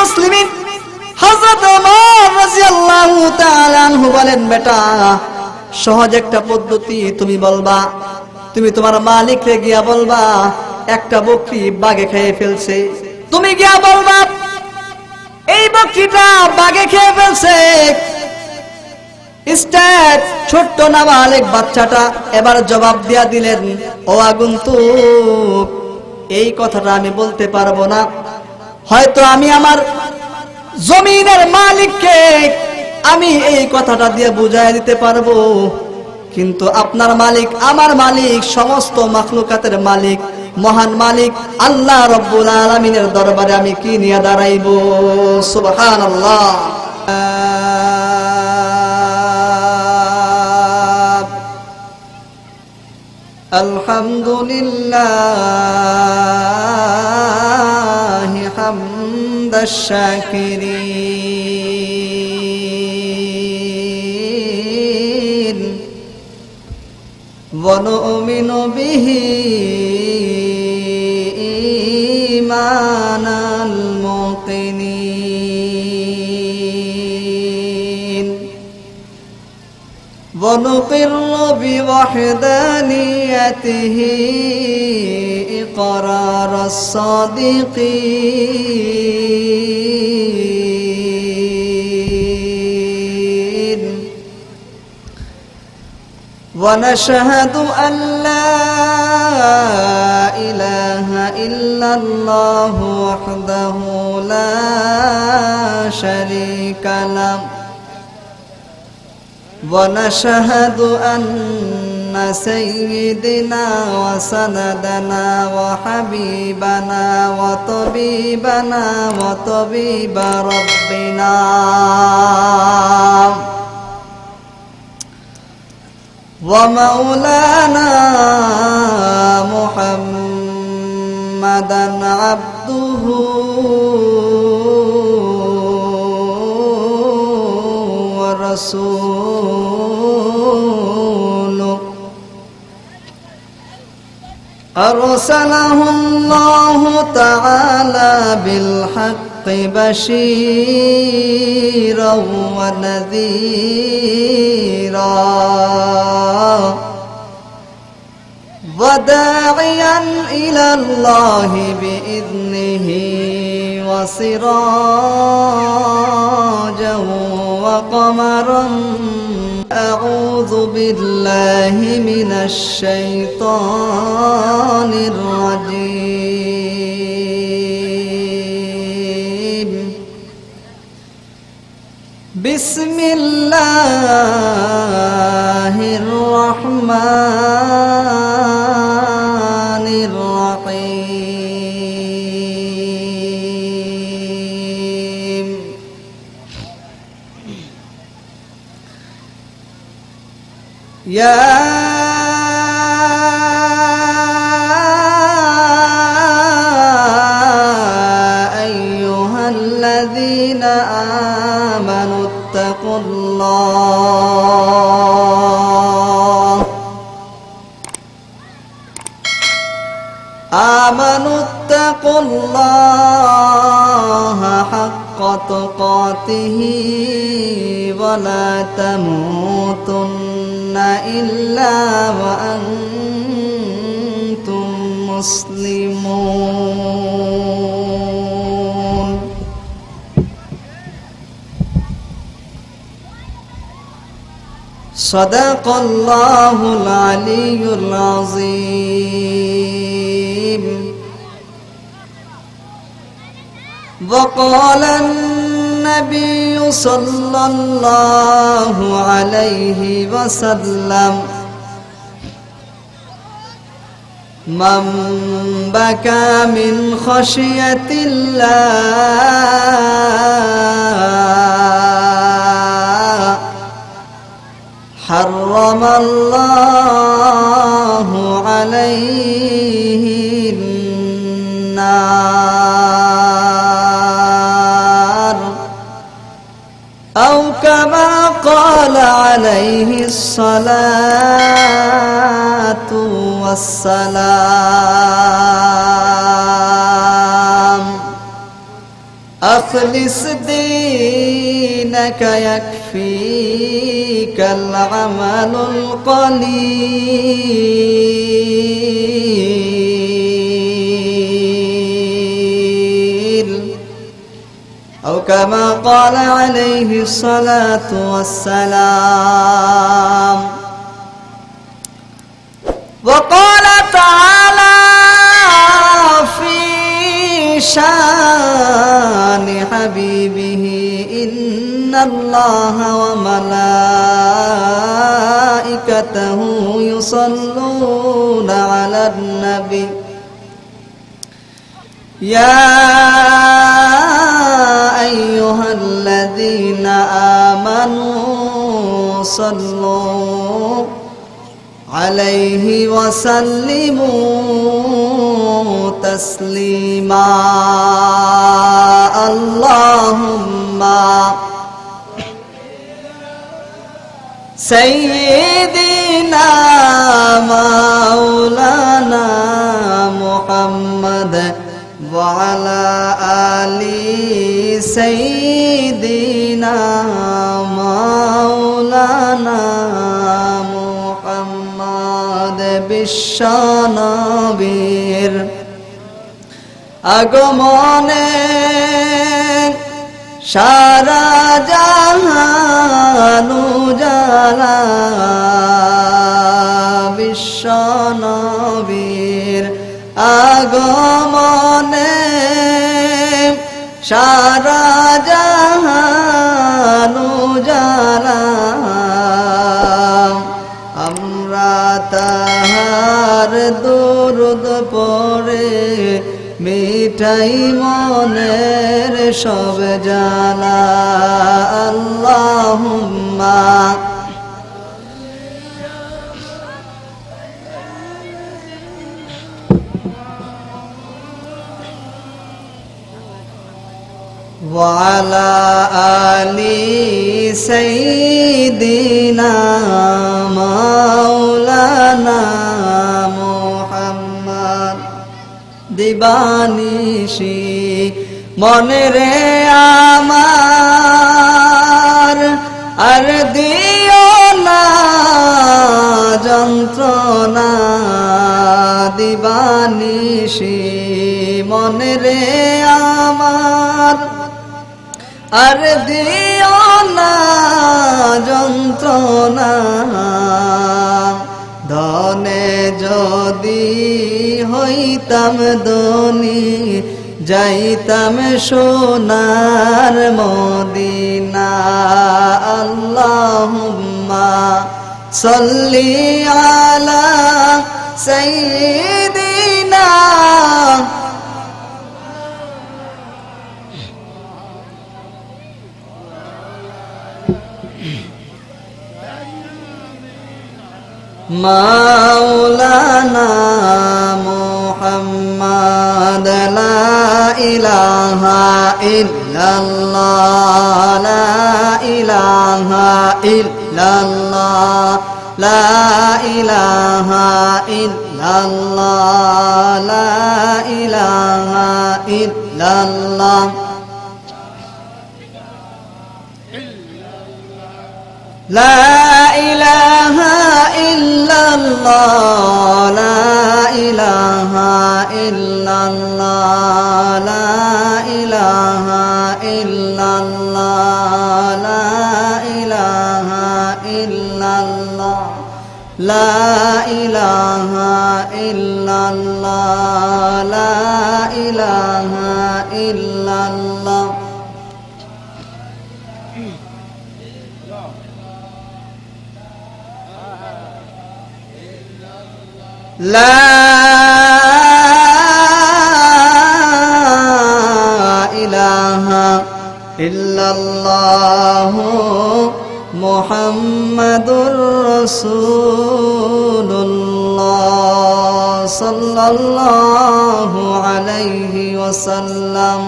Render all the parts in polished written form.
মুসলিমিন হযরত ওমর রাদিয়াল্লাহু তাআলা আনহু বলেন, বেটা সহজ একটা পদ্ধতি, তুমি বলবা, তুমি তোমার মালিককে গিয়া বলবা একটা বকরি বাঘে খেয়ে ফেলছে। তুমি গিয়া বলবা এই বকরিটা বাঘে খেয়ে ফেলছে। স্টেপ ছোট্ট নাবালিক বাচ্চাটা এবার জবাব দিয়া দিলেন, ও আগন্তুক, এই কথাটা আমি বলতে পারবো না। হয়তো আমি আমার জমিনের মালিককে আমি এই কথাটা দিয়ে বুঝাই দিতে পারবো, কিন্তু আপনার মালিক, আমার মালিক, সমস্ত মাখলুকাতের মালিক, মহান মালিক আল্লাহ রব্বুল আলামিনের দরবারে আমি কি নিয়ে দাঁড়াইবো? সুবহানাল্লাহ। আলহামদুলিল্লাহ হামদাশ শাকিরিন ওয়া নু'মিনু বিহি ঈমানাল মুকিনিন ওয়া নুকিরু বিওয়াহদানিয়াতিহি ইকরারাস সাদিকিন ওয়া নাশহাদু আন লা ইলাহা ইল্লাল্লাহু ওয়াহদাহু লা শারীকা লাহু ونشهد أن سيدنا وسندنا وحبيبنا وطبيبنا وطبيب ربنا ومولانا محمدا عبده ورسوله أرسله الله تعالى بالحق بشيرا ونذيرا وداعيا إلى الله بإذنه وسراجا وقمرا أعوذ بالله من الشيطان الرجيم بسم الله الرحمن الرحيم يا أيها الذين آمنوا اتقوا الله حق تقاته ولا تموتن إلا وأنتم مسلمون صدق الله العلي العظيم وقال النبي صلى الله عليه وسلم من بكى من خشية الله حرم الله عليه النار أو كما قال عليه الصلاة والسلام أخلص دينك يكفيك العمل القليل أو كما قال عليه الصلاة والسلام. وقال تعالى في شان حبيبه إن الله وملائكته يصلون على النبي يا أيها الذين آمنوا صلوا عليه وسلموا تسليما. اللهم سيدنا مولانا محمد وعلى آل سيدنا مولانا محمد বিশ্বনবীর আগমনে সারা জাহান উজালা, বিশ্বনবীর আগমনে সারা জাহান উজালা। আমরা তাহার দুরূদ পড়ে মিঠাই মনের সব জালা। আল্লাহুম্মা وعلى آل سيدنا مولانا محمد। দিবানিশি মনে রে আমার আর দিও না যন্ত্রণা, দিবানিশি মনে রে আমার আর দিও না যন্ত্রণা। ধনে যদি হইতাম ধনী যাইতাম সোনার মদিনা। আল্লাহুম্মা সাল্লি আলা সাইয়্যিদিনা মাওলানা মুহাম্মদ। লা ইলাহা ইল্লাল্লাহ, লা ইলাহা ইল্লাল্লাহ, লা ইলাহা ইল্লাল্লাহ, লা ইলাহা ইল্লাল্লাহ, লা ইলাহা ইল্লাল্লাহ, লা ইলাহা ইল্লাল্লাহ, লা ইলাহা ইল্লাল্লাহ, লা ইলাহা ইল্লাল্লাহ, লা ইলাহা ইল্লাল্লাহ, লা ইলাহা ইল্লাল্লাহ। লা ইলাহা ইল্লাল্লাহ মুহাম্মাদুর রাসূলুল্লাহ সাল্লাল্লাহু আলাইহি ওয়াসাল্লাম।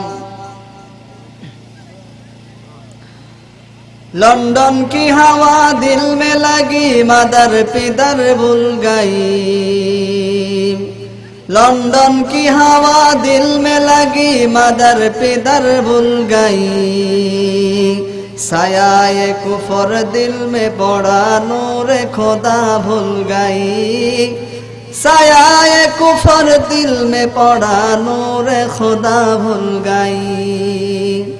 लंदन की हवा दिल में लगी मदर पिदर भूल गई, लंदन की हवा दिल में लगी मदर पिदर भूल गई साया कुफर दिल में पड़ा नूर खुदा भूल गई साया कुफर दिल में पड़ा नूर खुदा भूल गई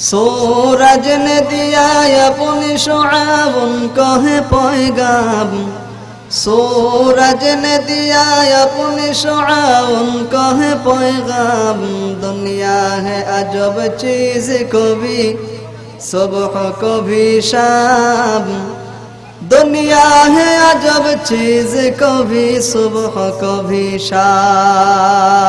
सूरज ने दिया अपनी शुआब उनको है पैगाम सूरज ने दिया अपनी शुआब उनको है पैगाम दुनिया है अजब चीज कभी सुबह कभी शाम दुनिया है अजब चीज कभी सुबह कभी शाम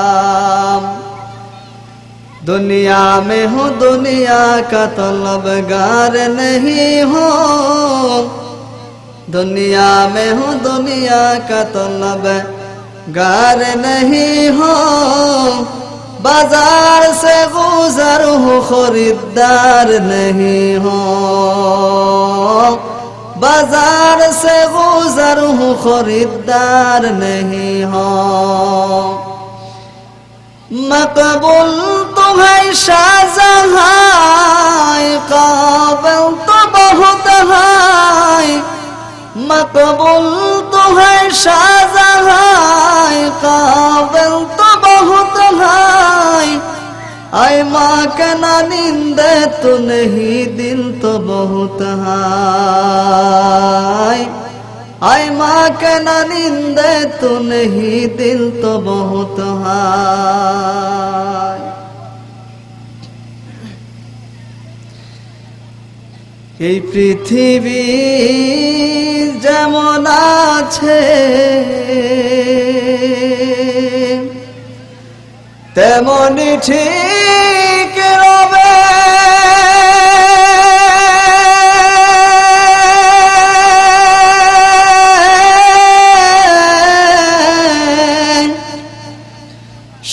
दुनिया में हो दुनिया का तलबगार नहीं हो दुनिया में हो दुनिया का तलबगार नहीं हो बाजार से गुजर हो खरीदार नहीं हो बाजार से गुजर हो खरीदार नहीं हो मकबूल तुम्हें शाहजहां काबिल तो बहुत है मकबूल तुम्हें शाहजहां काबिल तो बहुत है आय माँ के ना नींदे तो नहीं दिल तो बहुत है आय माँ के ना नींदे तो नहीं दिल तो बहुत है এই পৃথিবী যেমন আছে তেমনি ঠিক রবে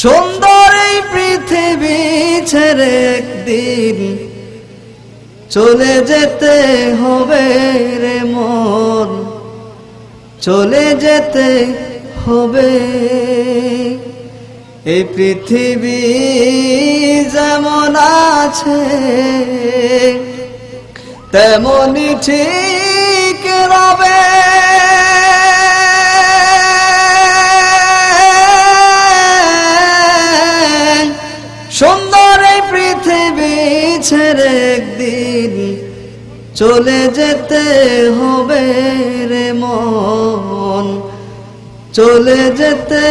সুন্দর এই পৃথিবী ছেড়ে একদিন চলে যেতে হবে রে মন চলে যেতে হবে এই পৃথিবী যেমন আছে তেমনি ঠিক রবে সুন্দর এই পৃথিবী ছেড়ে একদিন চলে যেতে হবে রে মন চলে যেতে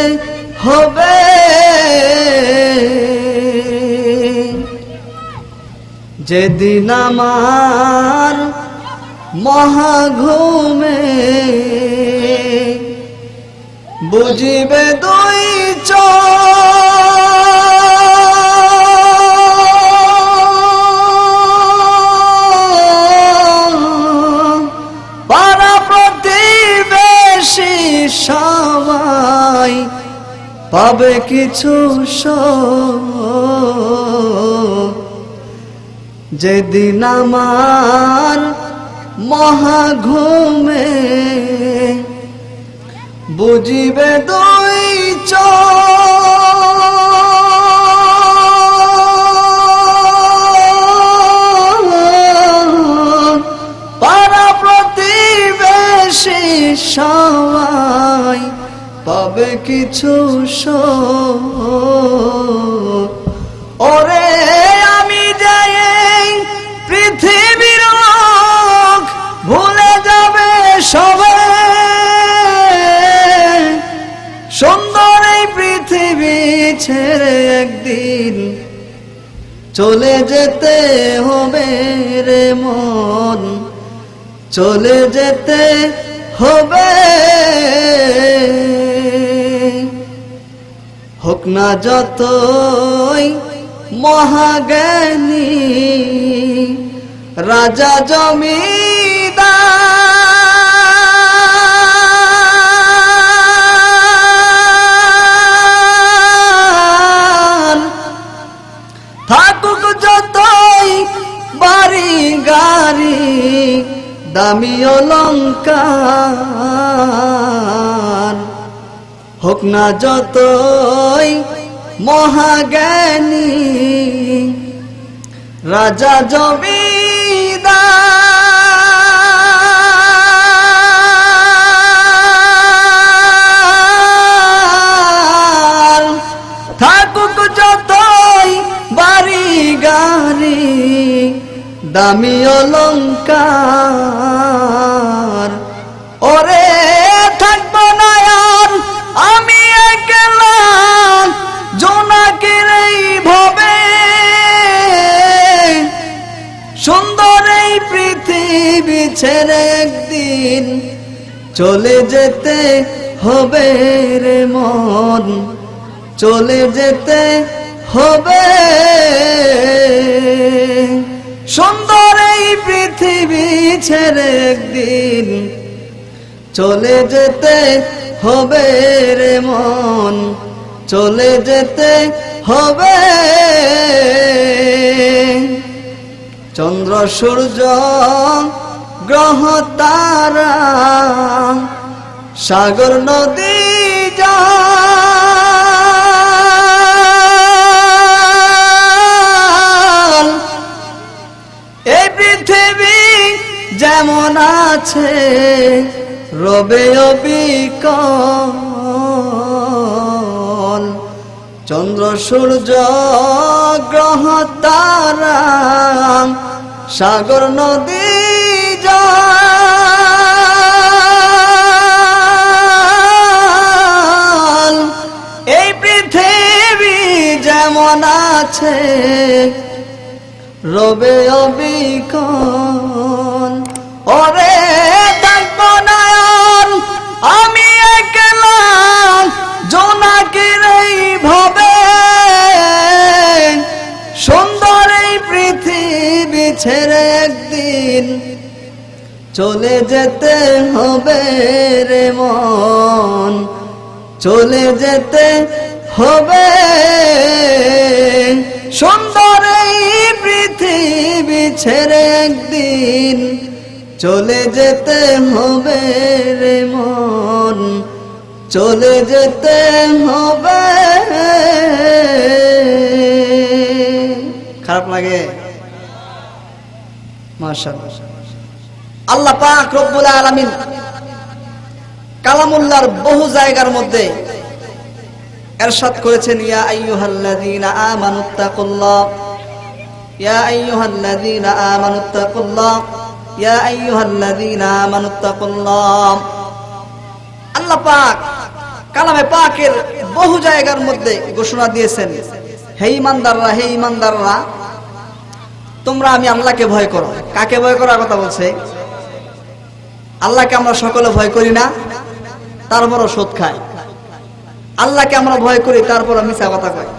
হবে যেদিন আমার মহাঘুমে বুঝিবে দুই পাড়া প্রতিবেশী সবাই পাবে কিছু যেদিন আমার মহাঘুমে বুঝিবে দুই পাড়া প্রতিবেশী সবাই পাবে কিছু ওরে আমি যাই পৃথিবীর লোক ভুলে যাবে সবে সুন্দর এই পৃথিবী ছেড়ে একদিন চলে যেতে হবে রে মন চলে যেতে হবে হোক না যতই মহাজ্ঞানী রাজা জমিদার থাকুক যতই বাড়ি গাড়ি দামি অলংকার হোক না যতই মহাজ্ঞানী রাজা জমিদার, থাকুক যতই বাড়ি গাড়ি দামি অলংকার, ওরে থাকবো না আর আমি একলা জোনাকের এই ভবে, সুন্দর এই পৃথিবী ছেড়ে একদিন চলে যেতে হবে রে মন, চলে যেতে হবে। সুন্দর এই পৃথিবী ছেড়ে একদিন চলে যেতে হবে রে মন, চলে যেতে হবে। চন্দ্র সূর্য গ্রহ তারা সাগর নদী জল, এই পৃথিবী যেমন আছে রবে অবিকল। চন্দ্র সূর্য গ্রহ তারা সাগর নদী জল, এই পৃথিবী যেমন আছে রবে অবিকল। ওরে থাকবো না আর আমি একলা জোনাকের এই ভবে, সুন্দর এই পৃথিবী ছেড়ে একদিন চলে যেতে হবে রে মন, চলে যেতে হবে। সুন্দর এই পৃথিবী ছেড়ে একদিন চলে যেতে হবে রে মন, চলে যেতে হবে। খারাপ লাগে? মাশাআল্লাহ। আল্লাহ পাক রব্বুল আলামিন কালামুল্লাহর বহু জায়গার মধ্যে ইরশাদ করেছেন, ইয়া আইয়ুহাল্লাযীনা আমানুত্তাকুল্লাহ, ইয়া আইয়ুহাল্লাযীনা আমানুত্তাকুল্লাহ, ইয়া আইয়ুহাল্লাযীনা আমানুত্তাকুল্লাহ। আল্লাহ পাক কালামে পাকের বহু জায়গার মধ্যে ঘোষণা দিয়েছেন, হে ঈমানদাররা, হে ঈমানদাররা, তোমরা আমি আল্লাহকে ভয় করো। কাকে ভয় করার কথা বলছে? আল্লাহকে আমরা সকলে ভয় করি না, তারপরও সুদ খাই। আল্লাহকে আমরা ভয় করি, তারপর মিথ্যা কথা কয়।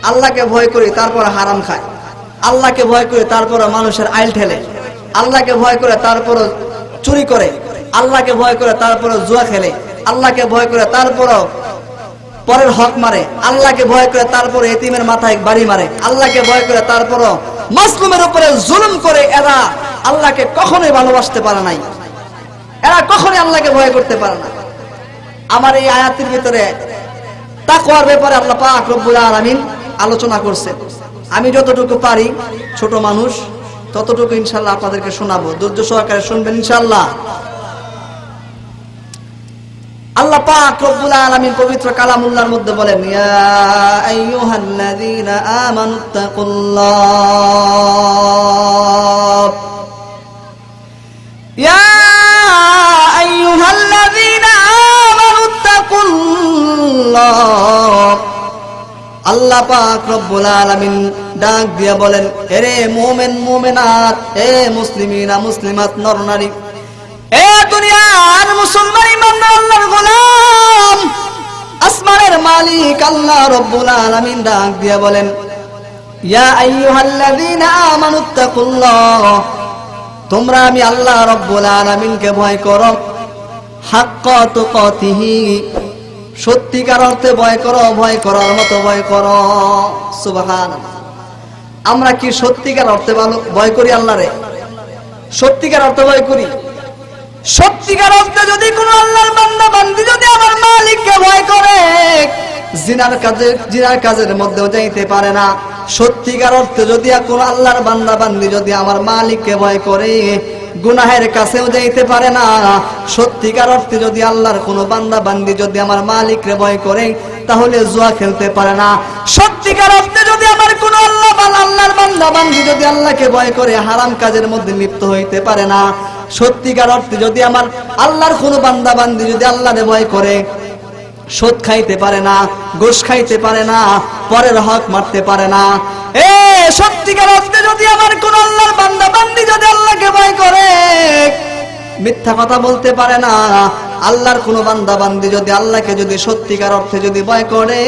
আল্লাহকে ভয় করি, তারপর হারাম খায়। আল্লাহকে ভয় করি, তারপর মানুষের আইল ঠেলে। আল্লাহকে ভয় করে, তারপর চুরি করে। আল্লাহকে ভয় করে, তারপর জুয়া খেলে। আল্লাহকে ভয় করে, তারপর পরের হক মারে। আল্লাহকে ভয় করে, তারপর এতিমের মাথায় বাড়ি মারে। আল্লাহকে ভয় করে, তারপর মাসলুমের উপরে জুলুম করে। এরা আল্লাহকে কখনোই ভালোবাসতে পারে নাই, এরা কখনোই আল্লাহকে ভয় করতে পারে না। আমার এই আয়াতের ভিতরে তাকওয়ার ব্যাপারে আল্লাহ পাক রব্বুল আলামিন আলোচনা করছেন। আমি যতটুকু পারি, ছোট মানুষ, ততটুকু ইনশাআল্লাহ আপনাদেরকে শোনাবো। ধৈর্য সহকারে শুনবেন ইনশাআল্লাহ। আল্লাহ পাক রব্বুল আলামিন পবিত্র কালামুল্লাহর মধ্যে বলেন, ইয়া আইয়ুহাল্লাযীনা আমানুত্তাকুল্লাহ, ইয়া আইয়ুহাল্লাযীনা আমানুত্তাকুল্লাহ। আল্লাহ পাক রব্বুল আলামিন ডাক দিয়া বলেন, এরে মুমিন মুমিনাত, এ মুসলিমিনা মুসলিমাত, নর নারী, এ দুনিয়ার মুসলমান ইমানদার আল্লাহর গোলাম, আসমানের মালিক আল্লাহ রব্বুল আলামিন ডাক দিয়া বলেন, ইয়া আইয়ুহাল্লাযীনা আমানুত্তাকুল্লাহ, তোমরা আমি আল্লাহ রব্বুল আলামিনকে ভয় করো, হাক্কা তুকাতিহি, সত্যিকার অর্থে ভয় করো, ভয় করার মতো ভয় করো। সুবহানাল্লাহ। আমরা কি সত্যিকার অর্থে ভয় করি আল্লাহরে? সত্যিকার অর্থে ভয় করি? সত্যিকার অর্থে যদি কোনো আল্লাহর বান্দা বান্দি যদি আমার মালিককে ভয় করে, জিনার কাজের মধ্যেও যাইতে পারে না। সত্যিকার অর্থে যদি কোনো আল্লাহর বান্দা বান্দি যদি আমার মালিককে ভয় করে, গুনাহের কাছেও যাইতে পারে না। সত্যিকার অর্থে যদি আল্লাহর কোনো বান্দা বান্দি যদি আমার মালিককে ভয় করে, তাহলে জুয়া খেলতে পারে না। সত্যিকার অর্থে যদি আমার কোনো আল্লাহর বান্দা বান্দি যদি আল্লাহকে ভয় করে, হারাম কাজের মধ্যে লিপ্ত হইতে পারে না। সত্যিকার অর্থে যদি আমার আল্লাহর কোনো বান্দা বান্দি যদি আল্লাহরে ভয় করে, সুদ খাইতে পারে না, ঘুষ খাইতে পারে না, পরের হক মারতে পারে না। সত্যিকার অর্থে যদি আমার কোন আল্লাহর বান্দা বান্দি যদি আল্লাহকে ভয় করে, মিথ্যা কথা বলতে পারে না। আল্লাহর কোন বান্দা বান্দি যদি আল্লাহকে যদি সত্যিকার অর্থে যদি ভয় করে,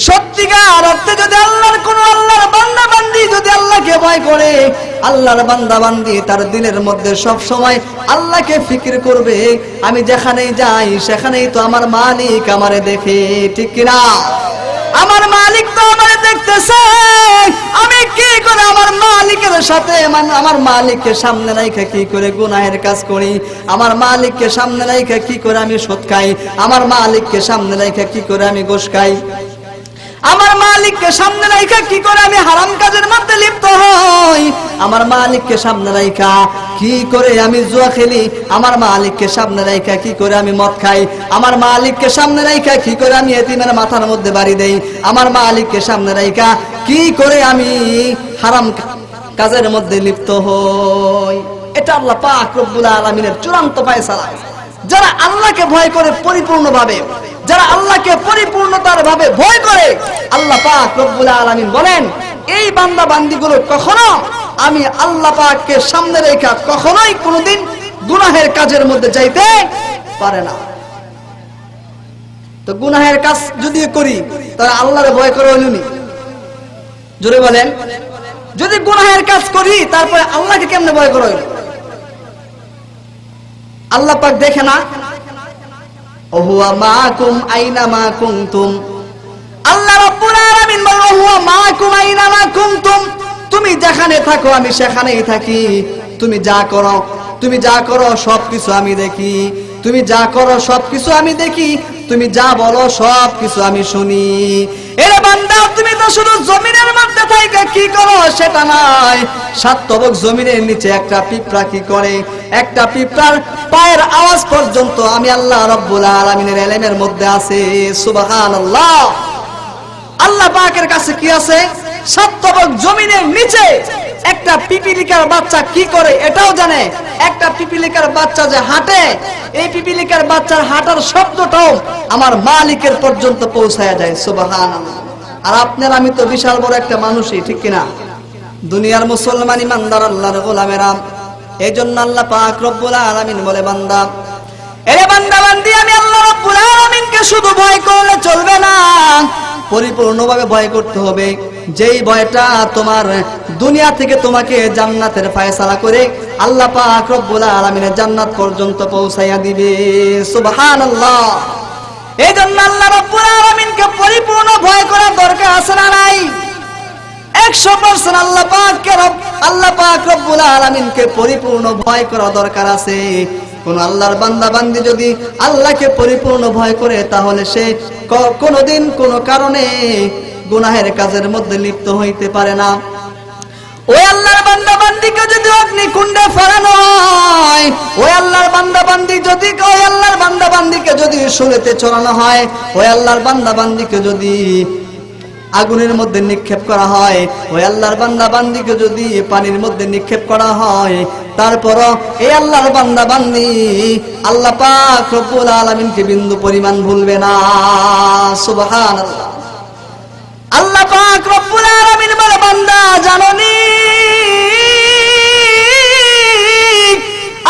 সত্যিকার অর্থে যদি আল্লাহর বান্দা বান্দি যদি আল্লাহকে ভয় করে, আল্লাহর বান্দা বান্দি তার দিলের মধ্যে সব সময় আল্লাহকে ফিকির করবে, আমি যেখানেই যাই সেখানেই তো আমার মালিক আমারে দেখে, ঠিক কিনা? আমার মালিক তো আমারে দেখতেছে, আমি কি করে আমার মালিকের সাথে আমার মালিককে সামনে রাইখা কি করে গুনাহের কাজ করি, আমার মালিককে সামনে রাইখা কি করে আমি সুদ খাই, আমার মালিককে সামনে রাইখা কি করে আমি ঘুষ খাই, আমার মালিককে সামনে রাইখা কি করে আমি হারাম কাজের মধ্যে লিপ্ত হই, আমার মালিককে সামনে রাইখা কি করে আমি জুয়া খেলি, আমার মালিককে সামনে রাইখা কি করে আমি মদ খাই, আমার মালিককে সামনে রাইখা কি করে আমি এতিমের মাথার মধ্যে বাড়ি দেই, আমার মালিককে সামনে রাইখা কি করে আমি হারাম কাজের মধ্যে লিপ্ত হই। এটা আল্লাহ পাক রব্বুল আলামিনের চূড়ান্ত ফয়সালা। যারা আল্লাহকে ভয় করে পরিপূর্ণভাবে, যারা আল্লাহকে পরিপূর্ণতার ভাবে ভয় করে, আল্লাহ পাক রব্বুল আলামিন বলেন এই বান্দা বান্দিগুলো কখনো আমি আল্লাহ পাককে সামনে রেখে কখনোই কোনোদিন গুনাহের কাজের মধ্যে যাইতে পারে না। তো গুনাহের কাজ যদি করি তাহলে আল্লাহরে ভয় করে হইলুনি? জোরে বলেন, যদি গুনাহের কাজ করি তারপরে আল্লাহকে কেমনে ভয় করে হইল? আল্লাহ পাক দেখে না? ওহুয়া মাকুম আইনা মা কুনতুম, আল্লাহ রাব্বুল আলামিন বলেন ওহুয়া মাকুম আইনা মা কুনতুম, তুমি যেখানে থাকো আমি সেখানেই থাকি, তুমি যা করো সবকিছু আমি দেখি, তুমি যা করো সবকিছু আমি দেখি, তুমি যা বলো সবকিছু আমি শুনি। এরে বান্দা, তুমি তো শুধু জমিনের মধ্যে থাইকা কি করো সেটা নয়, সাতবক জমিনের নিচে একটা পিঁপড়া কি করে, একটা পিঁপড়ার পায়ের আওয়াজ পর্যন্ত আমি আল্লাহ রাব্বুল আলামিনের ইলমের মধ্যে আছে। সুবহানাল্লাহ। আল্লাহ পাকের কাছে কি আছে? সাতবক জমিনের নিচে একটা পিপিলিকার বাচ্চা কি করে এটাও জানে। একটা পিপিলিকার বাচ্চা যে হাঁটে, এই পিপিলিকার বাচ্চার হাঁটার শব্দটাও আমার মালিকের পর্যন্ত পৌঁছায়া যায়। সুবহানাল্লাহ। আর আপনার আমি তো বিশাল বড় একটা মানুষই, ঠিক কিনা? দুনিয়ার মুসলমান ইমানদার আল্লাহর গোলামেরা, এই জন্য আল্লাহ পাক রব্বুল আলামিন বলে বান্দা, এরে বান্দা বান্দি, আমি আল্লাহ রব্বুল আলামিনকে শুধু ভয় করলে চলবে না, পরিপূর্ণভাবে ভয় করতে হবে। যেই ভয়টা তোমার দুনিয়া থেকে তোমাকে জান্নাতের ফয়সালা করে আল্লাহ পাক রব্বুল আলামিনের জান্নাত পর্যন্ত পৌঁছাইয়া দিবে। সুবহানাল্লাহ। এই জন্য আল্লাহ রব্বুল আলামিনকে পরিপূর্ণ ভয় করার দরকার আছে না নাই? 100% আল্লাহ পাক রব্বুল আলামিনকে পরিপূর্ণ ভয় করা দরকার আছে। কোন আল্লাহর বান্দা বান্দি যদি আল্লাহকে পরিপূর্ণ ভয় করে, তাহলে সে কোনোদিন কোনো কারণে গুনাহের কাজের মধ্যে লিপ্ত হইতে পারে না। ওই আল্লাহর বান্দা বান্দিকে যদি অগ্নিকুণ্ডে ফেলানো হয়, ওই আল্লাহর বান্দা বান্দিকে যদি শুলেতে চড়ানো হয়, ওই আল্লাহর বান্দা বান্দিকে যদি আগুনের মধ্যে নিক্ষেপ করা হয়, ওই আল্লাহর বান্দা বান্দিকে যদি পানির মধ্যে নিক্ষেপ করা হয়, তারপরও এই আল্লাহর বান্দা বান্দি আল্লাহ পাক রব্বুল আলামিনকে বিন্দু পরিমাণ ভুলবে না। সুবহানাল্লাহ। আল্লাহ পাক রব্বুল আলামিন বলে, বান্দা জানোনি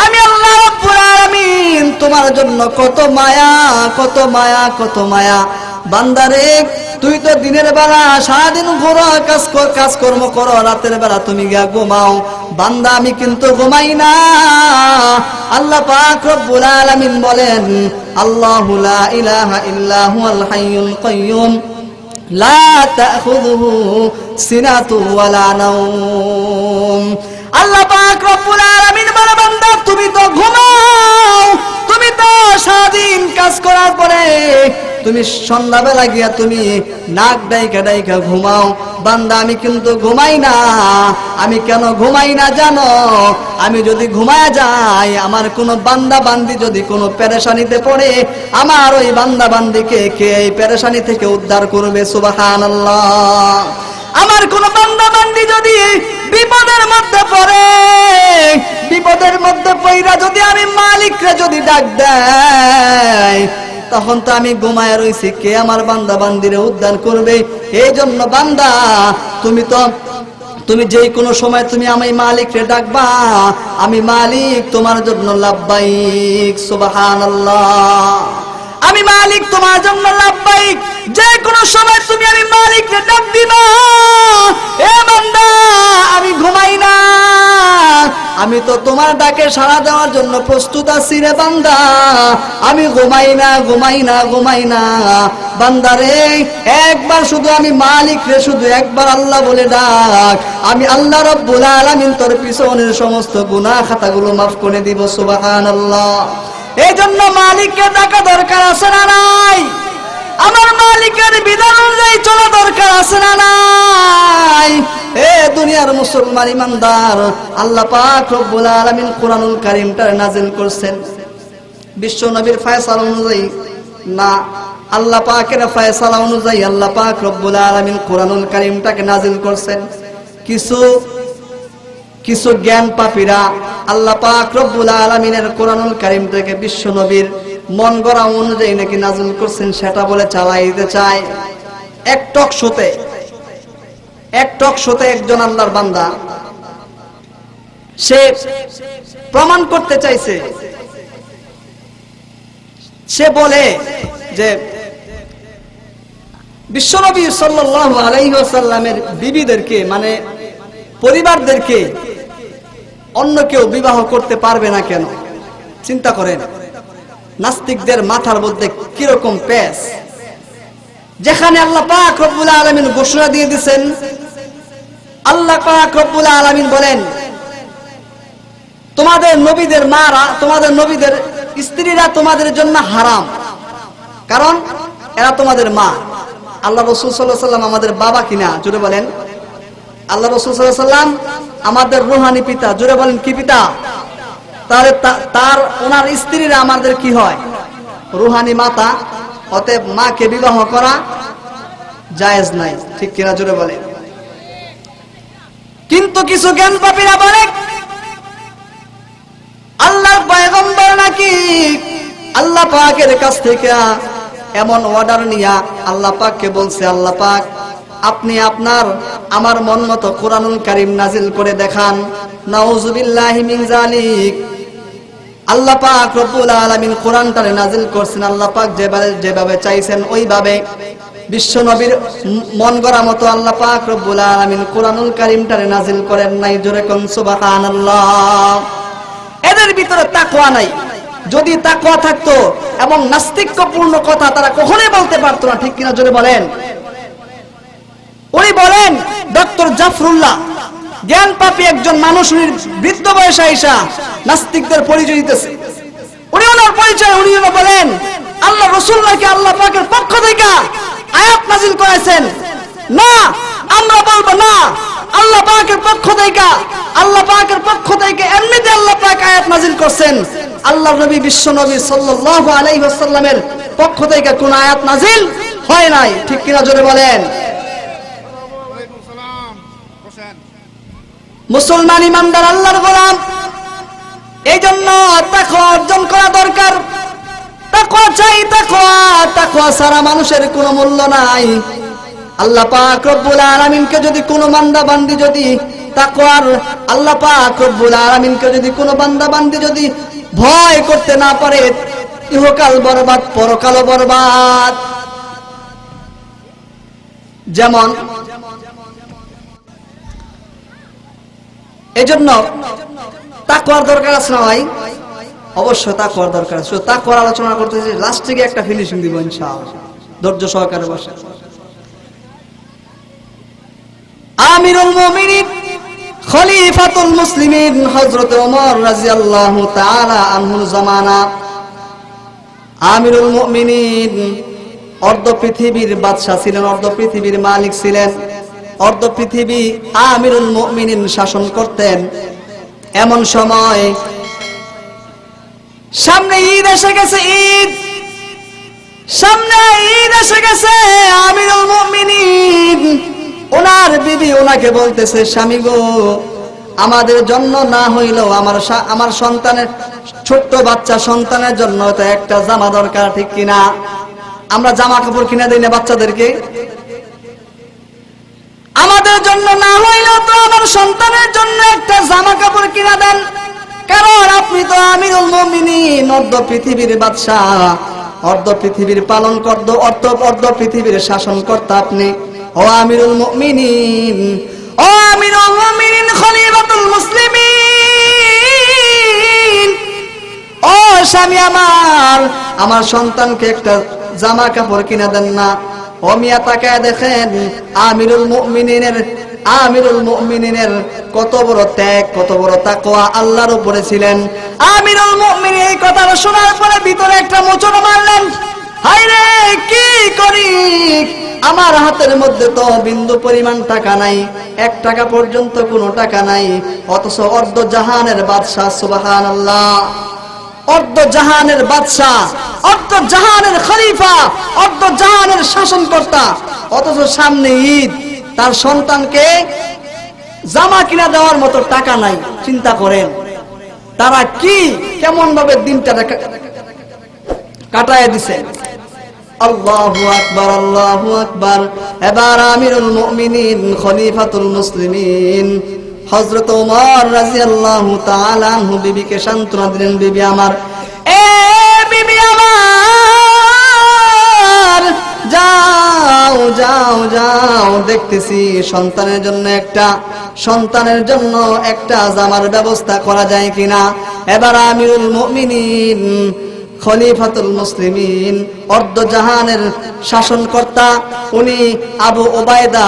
আমি আল্লাহ রব্বুল আলামিন তোমার জন্য কত মায়া, কত মায়া, কত মায়া। বান্দারে, তুই তো দিনের বেলা সারাদিন ঘোরো, কাজকর্ম করো, রাতের বেলা তুমি গিয়া ঘুমাও। বান্দা, আমি কিন্তু ঘুমাই না। আল্লাহ পাক রব্বুল আলামিন বলেন, আল্লাহু লা ইলাহা ইল্লা হুয়াল হাইয়ুল কাইয়্যুম লা তাখুযুহু সিনাতু ওয়ালা নাওম। আল্লাহ পাক রব্বুল আলামিন বলে বান্দা তুমি তো ঘুমাও, তুমি তো সারাদিন কাজ করার পরে তুমি সন্ধ্যাবেলা গিয়া তুমি নাক ডাইকা ডাইকা ঘুমাও। বান্দা আমি কিন্তু ঘুমাই না। আমি কেন ঘুমাই না জানো? আমি যদি ঘুমায় যাই, আমার কোনো বান্দা বান্দি যদি কোনো পেরেশানিতে পড়ে, আমার ওই বান্দা বান্দিকে কে এই পেরেশানি থেকে উদ্ধার করবে? সুবহানাল্লাহ। আমার কোন বান্দা বান্দি যদি বিপদের মধ্যে পড়ে, বিপদের মধ্যে পইরা যদি আমি মালিককে যদি ডাক দেই, তখন তো আমি ঘুমায় রইছি, কে আমার বান্দা বান্দিরে উদ্ধার করবে? এই জন্য বান্দা তুমি যে কোনো সময় তুমি আমি মালিককে ডাকবা, আমি মালিক তোমার জন্য লাব্বাইক। সুবহানাল্লাহ। আমি মালিক তোমার জন্য লাব্বাইক। যে কোনো সময় তুমি আমি মালিককে ডাক দিবা। এ বান্দা আমি ঘুমাই না, আমি তো তোমার ডাকে সাড়া দেওয়ার জন্য প্রস্তুত আছি রে বান্দা। আমি ঘুমাই না, ঘুমাই না, ঘুমাই না। বান্দারে একবার শুধু আমি মালিক রে শুধু একবার আল্লাহ বলে ডাক, আমি আল্লাহ রব্বুল আলামিন তোর পিছনের সমস্ত গুনাহ খাতাগুলো মাফ করে দিব। সুবহানাল্লাহ। এই জন্য মালিককে ডাকা দরকার আছে না নাই? আমার মালিকের বিধান অনুযায়ী চলা দরকার আছে না নাই? এ দুনিয়ার মুসলমান ইমানদার, আল্লাহ পাক রব্বুল আলামিন কোরআনুল কারীমটা নাযিল করছেন বিশ্ব নবীর ফয়সালা অনুযায়ী না, আল্লাহ পাকের ফয়সালা অনুযায়ী আল্লাহ পাক রব্বুল আলামিন কোরআনুল কারীমটাকে নাযিল করছেন। কিছু জ্ঞান পাপীরা আল্লাহ পাক রব্বুল আলামিনের কোরআনুল কারীমটাকে বিশ্ব নবীর মন গড়া অনুযায়ী নাকি নাযিল করছেন, সেটা বলে চালাইতে চায়। এক টক শোতে একজন আল্লাহর বান্দা সে প্রমাণ করতে চাইছে। সে বলে যে বিশ্বনবী সাল্লাল্লাহু আলাইহি ওয়াসাল্লামের বিবিদেরকে মানে পরিবারদেরকে অন্য কেউ বিবাহ করতে পারবে না কেন? চিন্তা করেন নাস্তিকদের মাথার মধ্যে কিরকম পেশ। যেখানে আল্লাহ পাক রব্বুল আলামিন ঘোষণা দিয়ে দিয়েছেন, আল্লাহ পাক রব্বুল আলামিন বলেন তোমাদের নবীদের মারা, তোমাদের নবীদের স্ত্রীরা তোমাদের জন্য হারাম, কারণ এরা তোমাদের মা। আল্লাহ রাসূল সাল্লাল্লাহু আলাইহি ওয়াসাল্লাম আমাদের বাবা কিনা? জোরে বলেন। আল্লাহ রাসূল সাল্লাল্লাহু আলাইহি ওয়াসাল্লাম আমাদের রূহানি পিতা। জোরে বলেন কি পিতা? তাহলে ওনার স্ত্রীরা আমাদের কি হয়? রূহানি মাতা। অতএব মাকে বিবাহ করা জায়েজ নাই, ঠিক কিনা? জোরে বলেন। কিন্তু কিছু জ্ঞান পাপীরা বলে আল্লাহর পয়গম্বর নাকি আল্লাহ পাকের কাছ থেকে এমন অর্ডার নিয়া আল্লাহ পাককে বলছে, আল্লাহ পাক আপনি আমার মন মতো কোরআনুল কারীম নাজিল করে দেখান। নাউযুবিল্লাহি মিন যালিক। আল্লাহ পাক রব্বুল আলামিন কোরআনটারে নাজিল করছেন, আল্লাহ পাক যেভাবে চাইছেন ওইভাবে বিশ্ব নবীর মন গড়া মতো আল্লাহ পাক রব্বুল আলামিন কোরআনুল কারীমটারে নাজিল করেন নাই। জোরে কোন সুবহানাল্লাহ। এদের ভিতরে তাকওয়া নাই। যদি তাকওয়া থাকতো এবং নাস্তিক্যপূর্ণ কথা তারা কখনোই বলতে পারতো না, ঠিক কিনা? জোরে বলেন। উনি বলেন ডক্টর জাফরুল্লাহ, জ্ঞান পাপী একজন মানুষ, উনি বৃদ্ধ বয়সে আইসা নাস্তিকদের পরিচয় দিতেছে। উনি ওনার পরিচয় উনি বলেন আল্লাহ রাসূল নাকি আল্লাহ পাকের পক্ষ থেকে আয়াত নাযিল করেছেন। না, আমরা বলবো না আল্লাহ পাকের পক্ষ থেকে, আল্লাহ পাকের পক্ষ থেকে এমনিতে আল্লাহ পাক আয়াত নাযিল করছেন। আল্লাহ নবী বিশ্ব নবী সাল্লাল্লাহু আলাইহি ওয়াসাল্লামের পক্ষ থেকে কোন আয়াত নাযিল হয় নাই, ঠিক কিনা? জোরে বলেন। মুসলমান ইমানদার আল্লাহর গোলাম, এই জন্য তাকওয়া অর্জন করা দরকার। তাকওয়া চাই, তাকওয়া ছাড়া মানুষের কোনো মূল্য নাই। আল্লাহ পাক রব্বুল আলামিনকে যদি কোনো বান্দা বান্দি যদি তাকওয়ার, আল্লাহ পাক রব্বুল আলামিনকে যদি কোনো বান্দা বান্দি যদি ভয় করতে না পারে, ইহকাল বরবাদ পরকালও বরবাদ। যেমন এজন্য তাকওয়ার দরকার আছে না ভাই? অবশ্যই তাকওয়ার দরকার আছে। তাকওয়ার আলোচনা করতেছি, লাস্ট থেকে একটা ফিনিশিং দিব ইনশাআল্লাহ। ধৈর্য সহকারে বসেন। আমিরুল মুমিনিন খলিফাতুল মুসলিমিন হযরত ওমর রাদিয়াল্লাহু তাআলা আনহুর জামানা আমিরুল মুমিনিন অর্ধ পৃথিবীর বাদশা ছিলেন, অর্ধ পৃথিবীর মালিক ছিলেন, অর্ধ পৃথিবী আমিরুল মুমিনিন শাসন করতেন। এমন সময় সামনে ঈদ এসে গেছে, ঈদ সামনে ঈদ এসে গেছে। আমিরুল মুমিনিন ওনার বিবি ওনাকে বলতেছে, স্বামী গো, আমাদের জন্য না হইলেও আমার সন্তানের, ছোট্ট বাচ্চা সন্তানের জন্য তো একটা জামা দরকার, ঠিক কিনা? আমরা জামা কাপড় কিনে দিই না বাচ্চাদেরকে? আমাদের জন্য না হইলেও তো আমার সন্তানের জন্য একটা জামা কাপড় কিনে দেন, কারণ আপনি তো আমিরুল মুমিনিন, অর্ধ পৃথিবীর বাদশা, অর্ধ পৃথিবীর পালন কর্তা, অর্ধ পৃথিবীর শাসনকর্তা আপনি। ও আমিরুল মুমিনিন, ও আমিরুল মুমিনিন, খলিফাতুল মুসলিমিন, ও স্বামী আমার সন্তানকে একটা জামা কাপড় কিনে দেন না। ও মিয়া তাকায় দেখেন আমিরুল মুমিনিনের কত বড় ত্যাগ, কত বড় তাকওয়া আল্লাহর উপরে ছিলেন। আমিরুল মুমিনিন এই কথাটা শোনার পরে ভিতরে একটা মোচড় মারলেন, হায় রে কি করি, আমার হাতের মধ্যে তো বিন্দু পরিমাণ টাকা নাই, 1 টাকা পর্যন্ত কোনো টাকা নাই, অথচ অর্ধ জাহানের বাদশা, সুবহানাল্লাহ, অর্ধ জাহানের বাদশা, অর্ধ জাহানের খলিফা, অর্ধ জাহানের শাসনকর্তা, অথচ সামনে ঈদ, তার সন্তানকে জামা কিনা দেওয়ার মতো টাকা নাই। চিন্তা করেন তারা কি কেমন ভাবে দিনটা কাটায় দিছে। আল্লাহু আকবার, আল্লাহু আকবার। এবার আমিরুল মুমিনিন খলিফাতুল মুসলিমিন হযরত ওমর রাদিয়াল্লাহু তাআলা আনহু বিবিকে সান্ত্বনা দিলেন, বিবি আমার, এ বিবি আমার, যাও যাও যাও, দেখতেছি সন্তানের জন্য একটা জামার ব্যবস্থা করা যায় কিনা। এবার আমিরুল মুমিনিন খলিফাতুল মুসলিমিন অর্ধ জাহানের শাসনকর্তা, উনি আবু ওবায়দা,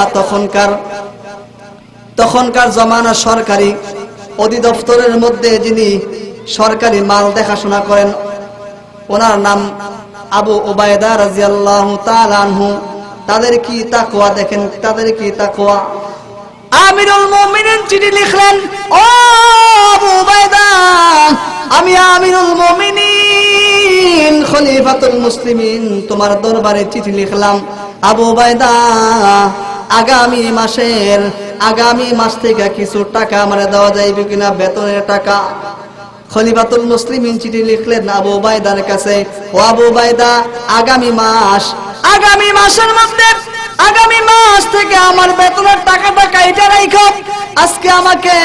তখনকার জমানা সরকারি অধিদপ্তরের মধ্যে যিনি সরকারি মাল দেখাশোনা করেন, ওনার নাম আবু ওবায়দা রাদিয়াল্লাহু তাআলা আনহু। তাদের কি তাকওয়া দেখেন, তাদের কি তাকওয়া। আমিরুল মুমিনিন চিঠি লিখলেন, ও আবু ওবায়দা, আমি আমিরুল মুমিনিন খলিফাতুল মুসলিমিন তোমার দরবারে চিঠি লিখলাম। আবু ওবায়দা, আগামী মাস থেকে কিছু টাকা আমারে দেওয়া যাইবে কিনা, বেতনের টাকা। খলিফাতুল মুসলিমিন চিঠি লিখলেন আবু ওবায়দার কাছে, ও আবু ওবায়দা, আগামী মাসের মধ্যে, আগামী মাস থেকে আমার বেতনের টাকাটা কাইটা রাখো, আজকে আমাকে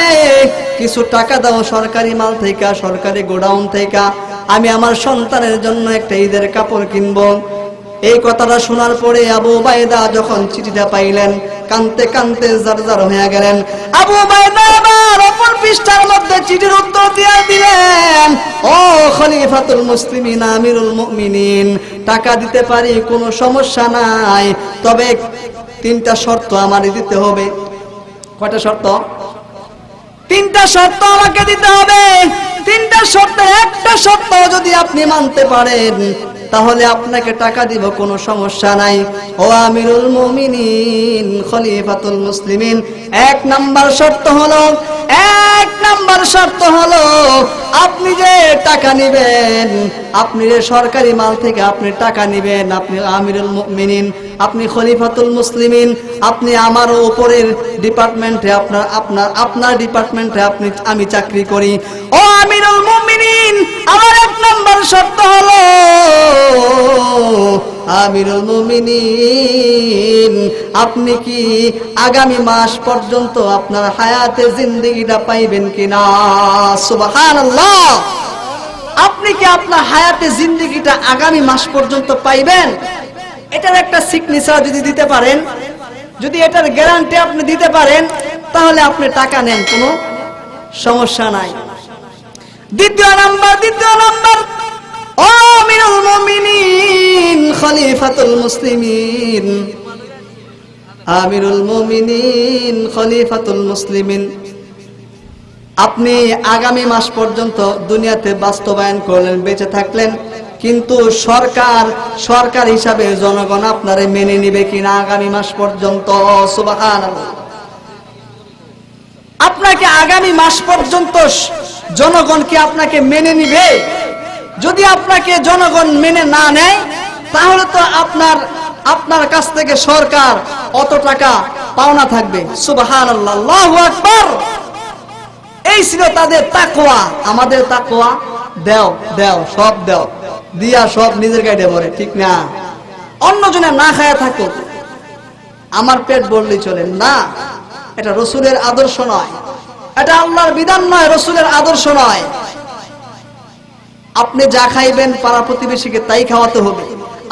কিছু টাকা দাও সরকারি মাল থেকে, সরকারি গোডাউন থেকে, আমি আমার সন্তানের জন্য একটা ঈদের কাপড় কিনবো। এই কথাটা শোনার পরে আবু ওবায়দা যখন চিঠিটা পাইলেন, কানতে কানতে জারজার হয়ে গেলেন। আবু ওবায়দা আবার অপর পৃষ্ঠার মধ্যে চিঠির উত্তর দিয়ে দিলেন, ও খলিফাতুল মুসলিমিন, আমিরুল মুমিনিন, টাকা দিতে পারি, কোনো সমস্যা নাই, তবে 3টা শর্ত আমারে দিতে হবে। কয়টা শর্ত? 3টা শর্ত আমাকে দিতে হবে। 3টা শর্তের একটা শর্ত যদি আপনি মানতে পারেন, তাহলে আপনাকে টাকা দিব, কোনো সমস্যা নাই। ও আমিরুল মুমিনিন খলিফাতুল মুসলিমিন, 1 নাম্বার শর্ত হলো আপনি যে টাকা নেবেন, আপনি যে সরকারি মাল থেকে আপনি টাকা নেবেন, আপনি আমিরুল মুমিনিন, আপনি খলিফাতুল মুসলিমিন, আপনি আমার উপরের ডিপার্টমেন্টে, আপনার ডিপার্টমেন্টে আমি চাকরি করি। ও আমিরুল মুমিনিন, আমার 1 নাম্বার শর্ত হলো, আমিরুল মুমিনিন, আপনি কি আগামী মাস পর্যন্ত আপনার হায়াতে জিন্দেগিটা পাইবেন কিনা? সুবহানাল্লাহ। আপনি কি আপনার হায়াতে জিন্দেগিটা আগামী মাস পর্যন্ত পাইবেন? এটার একটা সিগনেচার যদি দিতে পারেন, যদি এটার গ্যারান্টি আপনি দিতে পারেন, তাহলে আপনি টাকা নেন, কোনো সমস্যা নাই। দ্বিতীয় নাম্বার, ও আমিরুল মুমিনিন খলিফাতুল মুসলিমিন, আমিরুল মুমিনিন খলিফাতুল মুসলিমিন, আপনি আগামী মাস পর্যন্ত দুনিয়াতে বাস্তবায়ন করলেন, বেঁচে থাকলেন, কিন্তু সরকার হিসাবে জনগণ আপনারে মেনে নিবে কিনা আগামী মাস পর্যন্ত? সুবহানাল্লাহ। আপনাকে আগামী মাস পর্যন্ত জনগণ কি আপনাকে মেনে নিবে? যদি আপনাকে জনগণ মেনে না নেয়, তাহলে তো আপনার কাছ থেকে সরকার অত টাকা পাওনা থাকবে। সুবহানাল্লাহ, আল্লাহু আকবার। এই ছিল তাদের তাকওয়া। আমাদের তাকওয়া দেও সব দেও, দিয়া সব নিজের গায়ে ভরে, ঠিক না? অন্যজনে না খায়া থাকো, আমার পেট ভরলেই চলে না। এটা রাসূলের আদর্শ নয়, এটা আল্লাহর বিধান নয়, রাসূলের আদর্শ নয়। আপনি যা খাইবেন পাড়া প্রতিবেশীকে তাই খাওয়াতে হবে।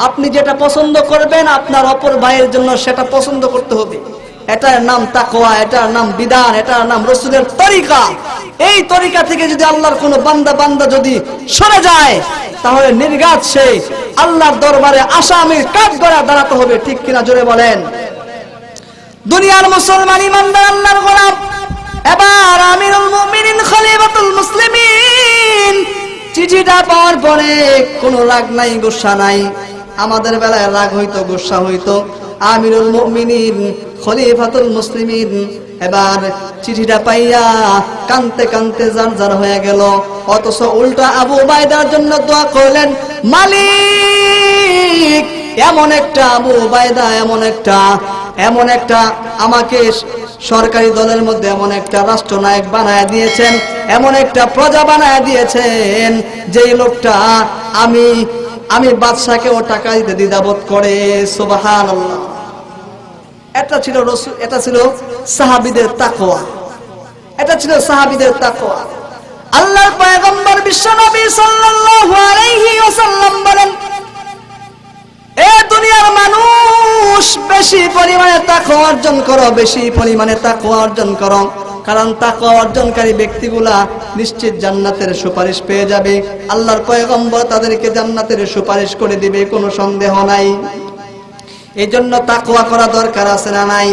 আপনি যেটা পছন্দ করবেন আপনার অপর ভাইয়ের জন্য সেটা পছন্দ করতে হবে। এটার নাম তাকওয়া, এটার নাম বিধান, এটার নাম রাসূলের তরিকা। এই তরিকা থেকে যদি আল্লাহর কোনো বান্দা যদি সরে যায়, তাহলে নির্ঘাত সে আল্লাহর দরবারে আসামির কাঠগড়ায় দাঁড়াতে হবে, ঠিক কিনা? জোরে বলেন। দুনিয়ার মুসলমান ইমানদার আল্লাহর গোলাম, এবার আমিরুল মুমিনিন খলিফাতুল মুসলিমিন চিঠিটা পাওয়ার পরে কোনো রাগ নাই, গুসা নাই। আমাদের বেলায় রাগ হইতো, গুসা হইতো। আমিরুল মুমিনিন খলিফাতুল মুসলিমিন এবার চিঠিটা পাইয়া কানতে কানতে জারজার হয়ে গেল। অথচ উল্টা আবু উবাইদার জন্য দোয়া করলেন, মালিক এমন একটা আবু উবাইদা, এমন একটা আমাকে সরকারি দলের মধ্যে এমন একটা রাষ্ট্রনায়ক বানায় দিয়েছেন, এমন একটা প্রজা বানায় দিয়েছেন, যেই লোকটা আমি বাদশাকেও টাকা দিতে দ্বিধাবোধ করে। সুবহানাল্লাহ। এটা ছিল সাহাবীদের তাকওয়া, এটা ছিল সাহাবীদের তাকওয়া। আল্লাহর পয়গম্বর বিশ্বনবী সাল্লাল্লাহু আলাইহি ওয়াসাল্লাম বলেন, এ দুনিয়ার মানুষ বেশি পরিমাণে তাকওয়া অর্জন করো, বেশি পরিমাণে তাকওয়া অর্জন করো, কারণ তাকওয়া অর্জনকারী ব্যক্তিগুলা নিশ্চিত জান্নাতের সুপারিশ পেয়ে যাবে। আল্লাহর পয়গম্বর তাদেরকে জান্নাতের সুপারিশ করে দিবে, কোনো সন্দেহ নাই। এই জন্য তাকওয়া করা দরকার আছে না নাই?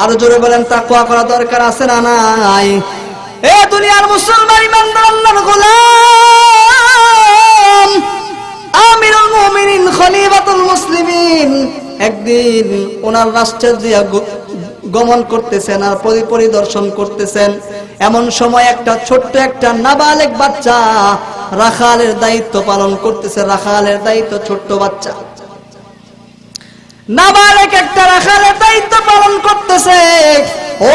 আরো জোরে বলেন, তাকওয়া করা দরকার আছে না নাই? এ দুনিয়ার মুসলমান ইমানদার আল্লাহর গোলাম আমিরুল মুমিনিন খলিফাতুল মুসলিমিন একদিন ওনার রাষ্ট্রের দিয়া গমন করতেছেন আর পরিদর্শন করতেছেন। এমন সময় ছোট্ট একটা নাবালেগ বাচ্চা রাখালের দায়িত্ব পালন করতেছে। রাখালের দায়িত্ব, ছোট্ট বাচ্চা নাবালেগ একটা রাখালের দায়িত্ব পালন করতেছে।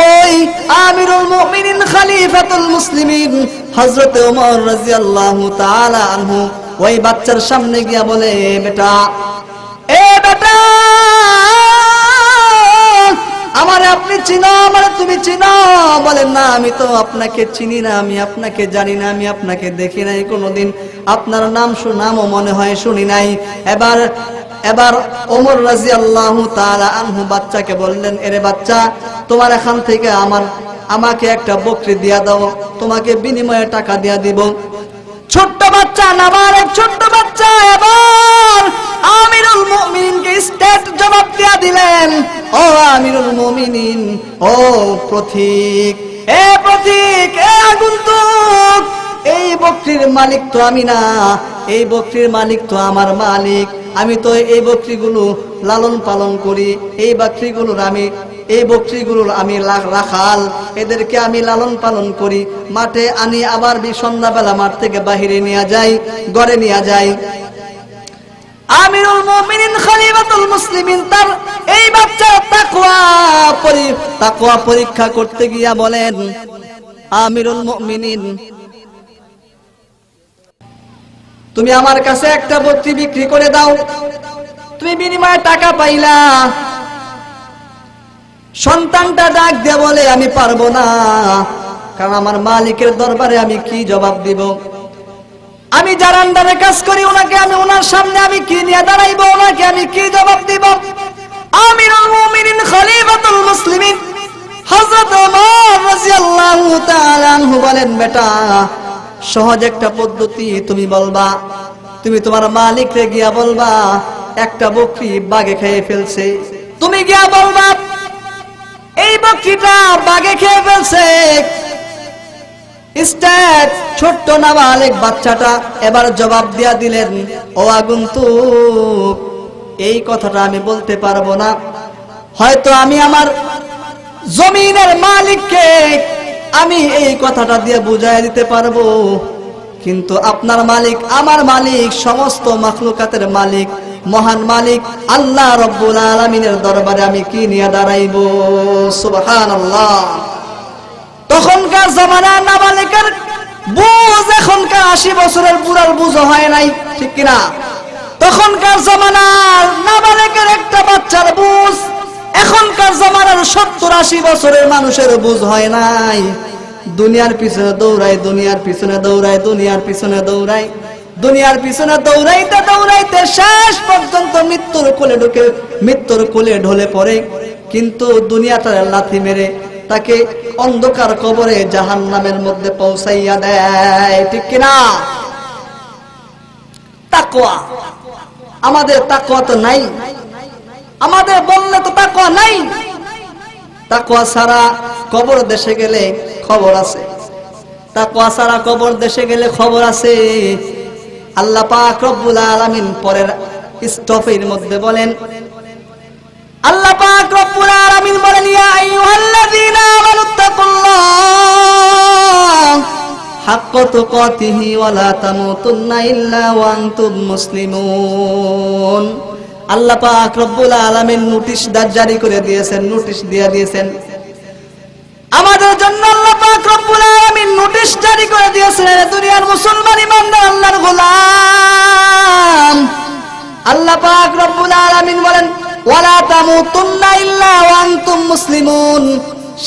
ওই আমিরুল মুমিনিন খলিফাতুল মুসলিমিন হযরত ওমর রাদিয়াল্লাহু তাআলা আনহু ওই বাচ্চার সামনে গিয়া বলে, বেটা আমারে আপনি চিনো, আমারে তুমি চিনো? বলেন, না আমি তো আপনাকে চিনি না, আমি আপনাকে জানি না, আমি আপনাকে দেখি নাই কোনোদিন, আপনার নামও মনে হয় শুনি নাই। এবার ওমর রাদিয়াল্লাহু তাআলা আনহু বাচ্চাকে বললেন, এরে বাচ্চা, তোমার এখান থেকে আমাকে একটা বকরি দিয়া দাও, তোমাকে বিনিময়ে টাকা দিয়া দিব। ছোট্ট বাচ্চা, নাবালক ছোট্ট বাচ্চা এবার আমিরুল মুমিনিনকে স্টেট জবাব দিয়া দিলেন, ও আমিরুল মুমিনিন, ও প্রতীক, এ আগন্তুক, এই বকরির মালিক তো আমি না, এই বকরির মালিক তো আমার মালিক। আমি তো এই বকরিগুলো লালন পালন করি, এই বকরিগুলোর আমি রাখাল, এদেরকে আমি লালন পালন করি, মাঠে আনি, আবার সন্ধ্যাবেলা মাঠ থেকে বাহিরে নিয়ে যাই, ঘরে নিয়ে যাই। আমিরুল মুমিনিন খলিফাতুল মুসলিমিন তার এই বাচ্চার তাকওয়া পরীক্ষা করতে গিয়া বলেন, আমিরুল মুমিনিন, তুমি আমার কাছে একটা বকরি বিক্রি করে দাও, তুমি বিনিময়ে টাকা পাইলা। সন্তানটা ডাক দিয়ে বলে, আমি পারবো না, কারণ আমার মালিকের দরবারে আমি কি জবাব দিব? আমি যার আন্ডারে কাজ করি ওনার সামনে আমি কি নিয়ে দাঁড়াইবো? ওনাকে আমি কি জবাব দিব? আমিরুল মুমিনিন খলিফাতুল মুসলিমিন হযরত ওমর রাদিয়াল্লাহু তাআলা আনহু বলেন, বেটা, সহজ একটা পদ্ধতি, তুমি তোমার মালিকরে গিয়া বলবা একটা বকরি বাঘে খেয়ে ফেলছে। তুমি গিয়া বলবা এই বকরিটা বাঘে খেয়ে ফেলছে, স্টেট ছোট্ট নাবালেক বাচ্চাটা এবার জবাব দিয়া দিলেন, ও আগন্তুক, এই কথাটা আমি বলতে পারবো না। হয়তো আমি আমার জমিনের মালিককে আমি এই কথাটা দিয়ে বুঝাই দিতে পারবো, কিন্তু আপনার মালিক, আমার মালিক, সমস্ত মাখলুকাতের মালিক, মহান মালিক আল্লাহ রব্বুল আলামিনের দরবারে আমি কি নিয়ে দাঁড়াইবো? সুবহানাল্লাহ। তখনকার জামানার নাবালিকের বুঝ এখনকার 80 বছরের বুড়ার বুঝ হয় নাই, ঠিক কিনা? তখনকার জামানার নাবালিকের একটা বাচ্চার বুঝ এখনকার জামানার 70-80 বছরের মানুষের বুঝ হয় নাই। দুনিয়ার পিছনে দৌড়ায়, দুনিয়ার পিছনে দৌড়ায়, দুনিয়ার পিছনে দৌড়ায়, দুনিয়ার পিছনে দৌড়াইতে দৌড়াইতে শেষ পর্যন্ত মৃত্যুর কোলে ঢুকে, মৃত্যুর কোলে ঢলে পড়ে। কিন্তু দুনিয়াটার লাথি মেরে তাকে অন্ধকার কবরে জাহান্নামের মধ্যে পৌঁছাইয়া দেয়, ঠিক কিনা? তাকওয়া, আমাদের তাকওয়া তো নাই। আমাদের বললে তো তাকওয়া নাই। তাকওয়া ছাড়া কবর দেশে গেলে খবর আছে, তাকওয়া ছাড়া কবর দেশে গেলে খবর আছে। আল্লাহ পাক রব্বুল আলামিন পরের স্টপের মধ্যে বলেন, আল্লাহ পাক রব্বুল আলামিন বলেন, ইয়া আইয়ুহাল্লাযীনা আমানুত্তাকুল্লাহ হাক্কা তুকাতিহি ওয়া লা তামুতুন্না ইল্লা ওয়া আনতুম মুসলিমুন। আল্লাহ পাক রব্বুল আলামিন নোটিশ জারি করে দিয়েছেন, নোটিশ দিয়ে দিয়েছেন আমাদের জন্য। আল্লাহ পাক রব্বুল আলামিন নোটিশ জারি করে দিয়েছেন, দুনিয়ার মুসলমান ইমানদার আল্লাহর গোলাম। আল্লাহ পাক রব্বুল আলামিন বলেন, ওয়ালা তামুতুন্না ইল্লা ওয়া আনতুম মুসলিমুন।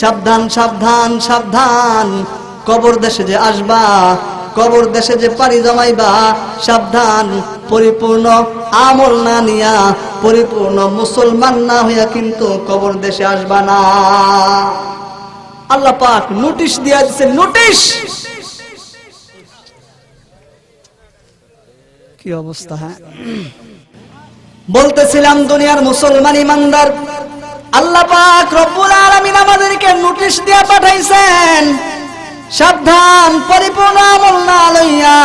সাবধান সাবধান সাবধান, কবর দেশে যে আসবা, কবর দেশে যে পাড়ি জমাইবা, সাবধান, পরিপূর্ণ আমল না নিয়া, পরিপূর্ণ মুসলমান না হইয়া কিন্তু কবর দেশে আসবা না। আল্লাহ পাক নোটিশ দিয়া দিয়েছেন, নোটিশ। কি অবস্থা! হ্যাঁ, বলতেছিলাম দুনিয়ার মুসলমান ইমানদার আল্লাহ পাক রব্বুল আলামিন আমাদেরকে নোটিশ দিয়া পাঠাইছেন, সাবধান, পরিপূর্ণ আমল না লইয়া,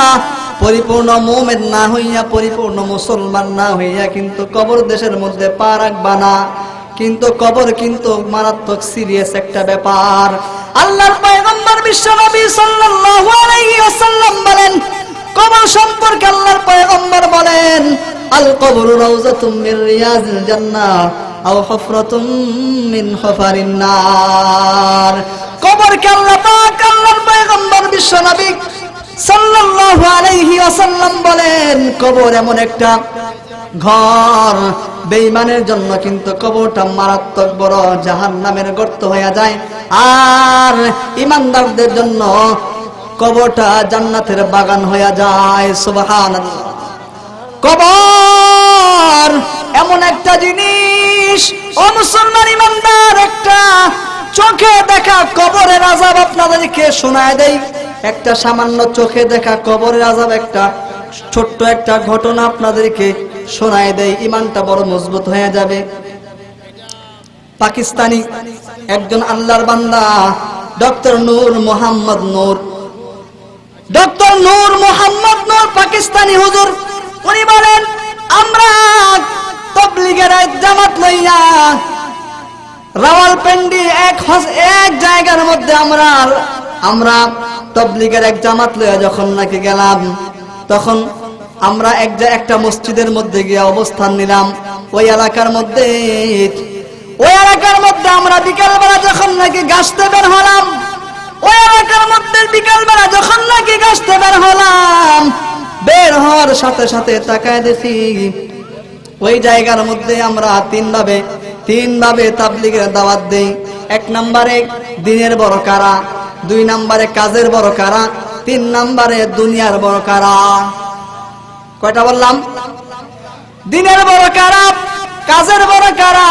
পরিপূর্ণ মুমিন না হইয়া, পরিপূর্ণ মুসলমান না হইয়া কিন্তু কবর দেশের মধ্যে পা রাখবা না। কিন্তু কবর কিন্তু মারাত্মক সিরিয়াস একটা ব্যাপার। আল্লাহর পয়গম্বর বিশ্বনবী সাল্লাল্লাহু আলাইহি ওয়াসাল্লাম বলেন, কবর সম্পর্কে আল্লাহর পয়গম্বর বলেন, আল কবরু রাউযাতুম মির রিয়াজিল জান্নাহ আও হুফরাতুম মিন হুফারিন নার। কবরকে আল্লাহ পাক, আল্লাহর পয়গম্বর বিশ্বনবী সাল্লাল্লাহু আলাইহি ওয়াসাল্লাম বলেন, কবর এমন একটা ঘর, বেঈমানের জন্য কিন্তু কবরটা মারাত্মক বড় জাহান্নামের গর্ত হয়ে যায়, আর ঈমানদারদের জন্য কবরটা জান্নাতের বাগান হয়ে যায়। সুবহানাল্লাহ। কবর এমন একটা জিনিস, ও মুসলমান ঈমানদার, একটা চোখে দেখা কবরের আযাব আপনাদেরকে শোনায় দেই। একটা সামান্য চোখে দেখা কবরের আযাব, একটা ছোট্ট একটা ঘটনা আপনাদেরকে শোনায় দেই, ঈমানটা বড় মজবুত হয়ে যাবে। পাকিস্তানি একজন আল্লাহর বান্দা ডক্টর নূর মোহাম্মদ নূর, ডক্টর নূর মোহাম্মদ নূর পাকিস্তানি হুজুর, উনি বলেন, আমরা তাবলীগের জামাত লইয়া রাওয়ালপিন্ডি এক জায়গার মধ্যে আমরা তাবলীগের এক জামাত লইয়া যখন নাকি গেলাম, তখন আমরা একটা মসজিদের মধ্যে গিয়ে অবস্থান নিলাম। ওই এলাকার মধ্যে আমরা বিকালবেলা যখন নাকি গাছতে বের হলাম, ওই এলাকার মধ্যে বিকালবেলা যখন নাকি গাছতে বের হলাম, বের হওয়ার সাথে সাথে তাকায় দেখি ওই জায়গার মধ্যে আমরা তিন ভাবে তাবলীগের দাওয়াত দেই। 1 নম্বরে দিনের বড় কারা, 2 নম্বরে কাজের বড় কারা, 3 নম্বরে দুনিয়ার বড় কারা। কয়টা বললাম? দিনের বড় কারা, কাজের বড় কারা,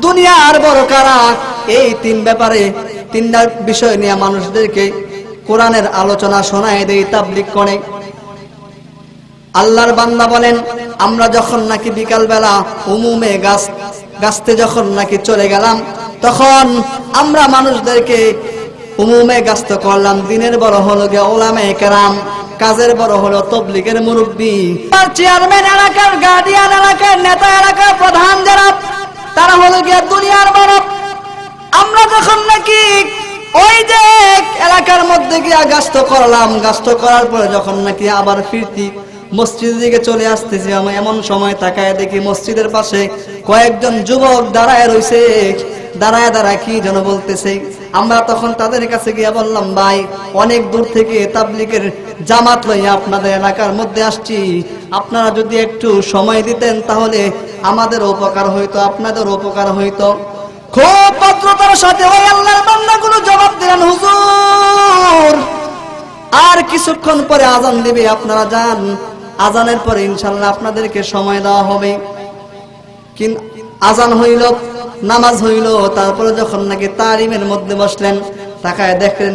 দুনিয়ার বড় কারা। এই 3 ব্যাপারে, 3টা বিষয় নিয়ে মানুষদেরকে কোরআনের আলোচনা শোনায় দেই তাবলীগ করে। আল্লাহর বান্দা বলেন, আমরা যখন নাকি বিকাল বেলা উমুমে গাছতে যখন নাকি চলে গেলাম, তখন আমরা মানুষদেরকে উমুমে গাস্ত করলাম, দিনের বড় হলো গিয়ে ওলামায়ে কেরাম, কাজের বড় হলো তবলিগের মুরব্বী, আর চেয়ারম্যান, এলাকার গার্ডিয়ান, এলাকার নেতা, এলাকার প্রধান যারা, তারা হলো গিয়ে দুনিয়ার বড়। আমরা যখন নাকি ওই যে এলাকার মধ্যে গিয়ে গাস্ত করলাম, গাস্ত করার পরে যখন নাকি আবার ফিরতি মসজিদের দিকে চলে আসতেছি, আমি এমন সময় তাকায় দেখি মসজিদের পাশে কয়েকজন যুবক দাঁড়ায় রয়েছে, দাঁড়ায় দাঁড়ায় কি যেন বলতেছে। আমরা তখন তাদের কাছে গিয়ে বললাম, ভাই অনেক দূর থেকে তাবলীগের জামাত লইয়া আপনাদের এলাকার মধ্যে আসছি, আপনারা যদি একটু সময় দিতেন তাহলে আমাদের উপকার হইতো, আপনাদের উপকার হইতো। খুব ভদ্রতার সাথে ওই আল্লাহর বান্দাগুলো জবাব দিলেন, হুজুর আর কিছুক্ষণ পরে আজান দিবে, আপনারা যান, আজানের পরে ইনশাআল্লাহ আপনাদেরকে সময় দেওয়া হবে। কিন্তু আজান হইল, নামাজ হইল, তারপরে যখন নাকি তারিমের মধ্যে বসলেন, তাকায় দেখলেন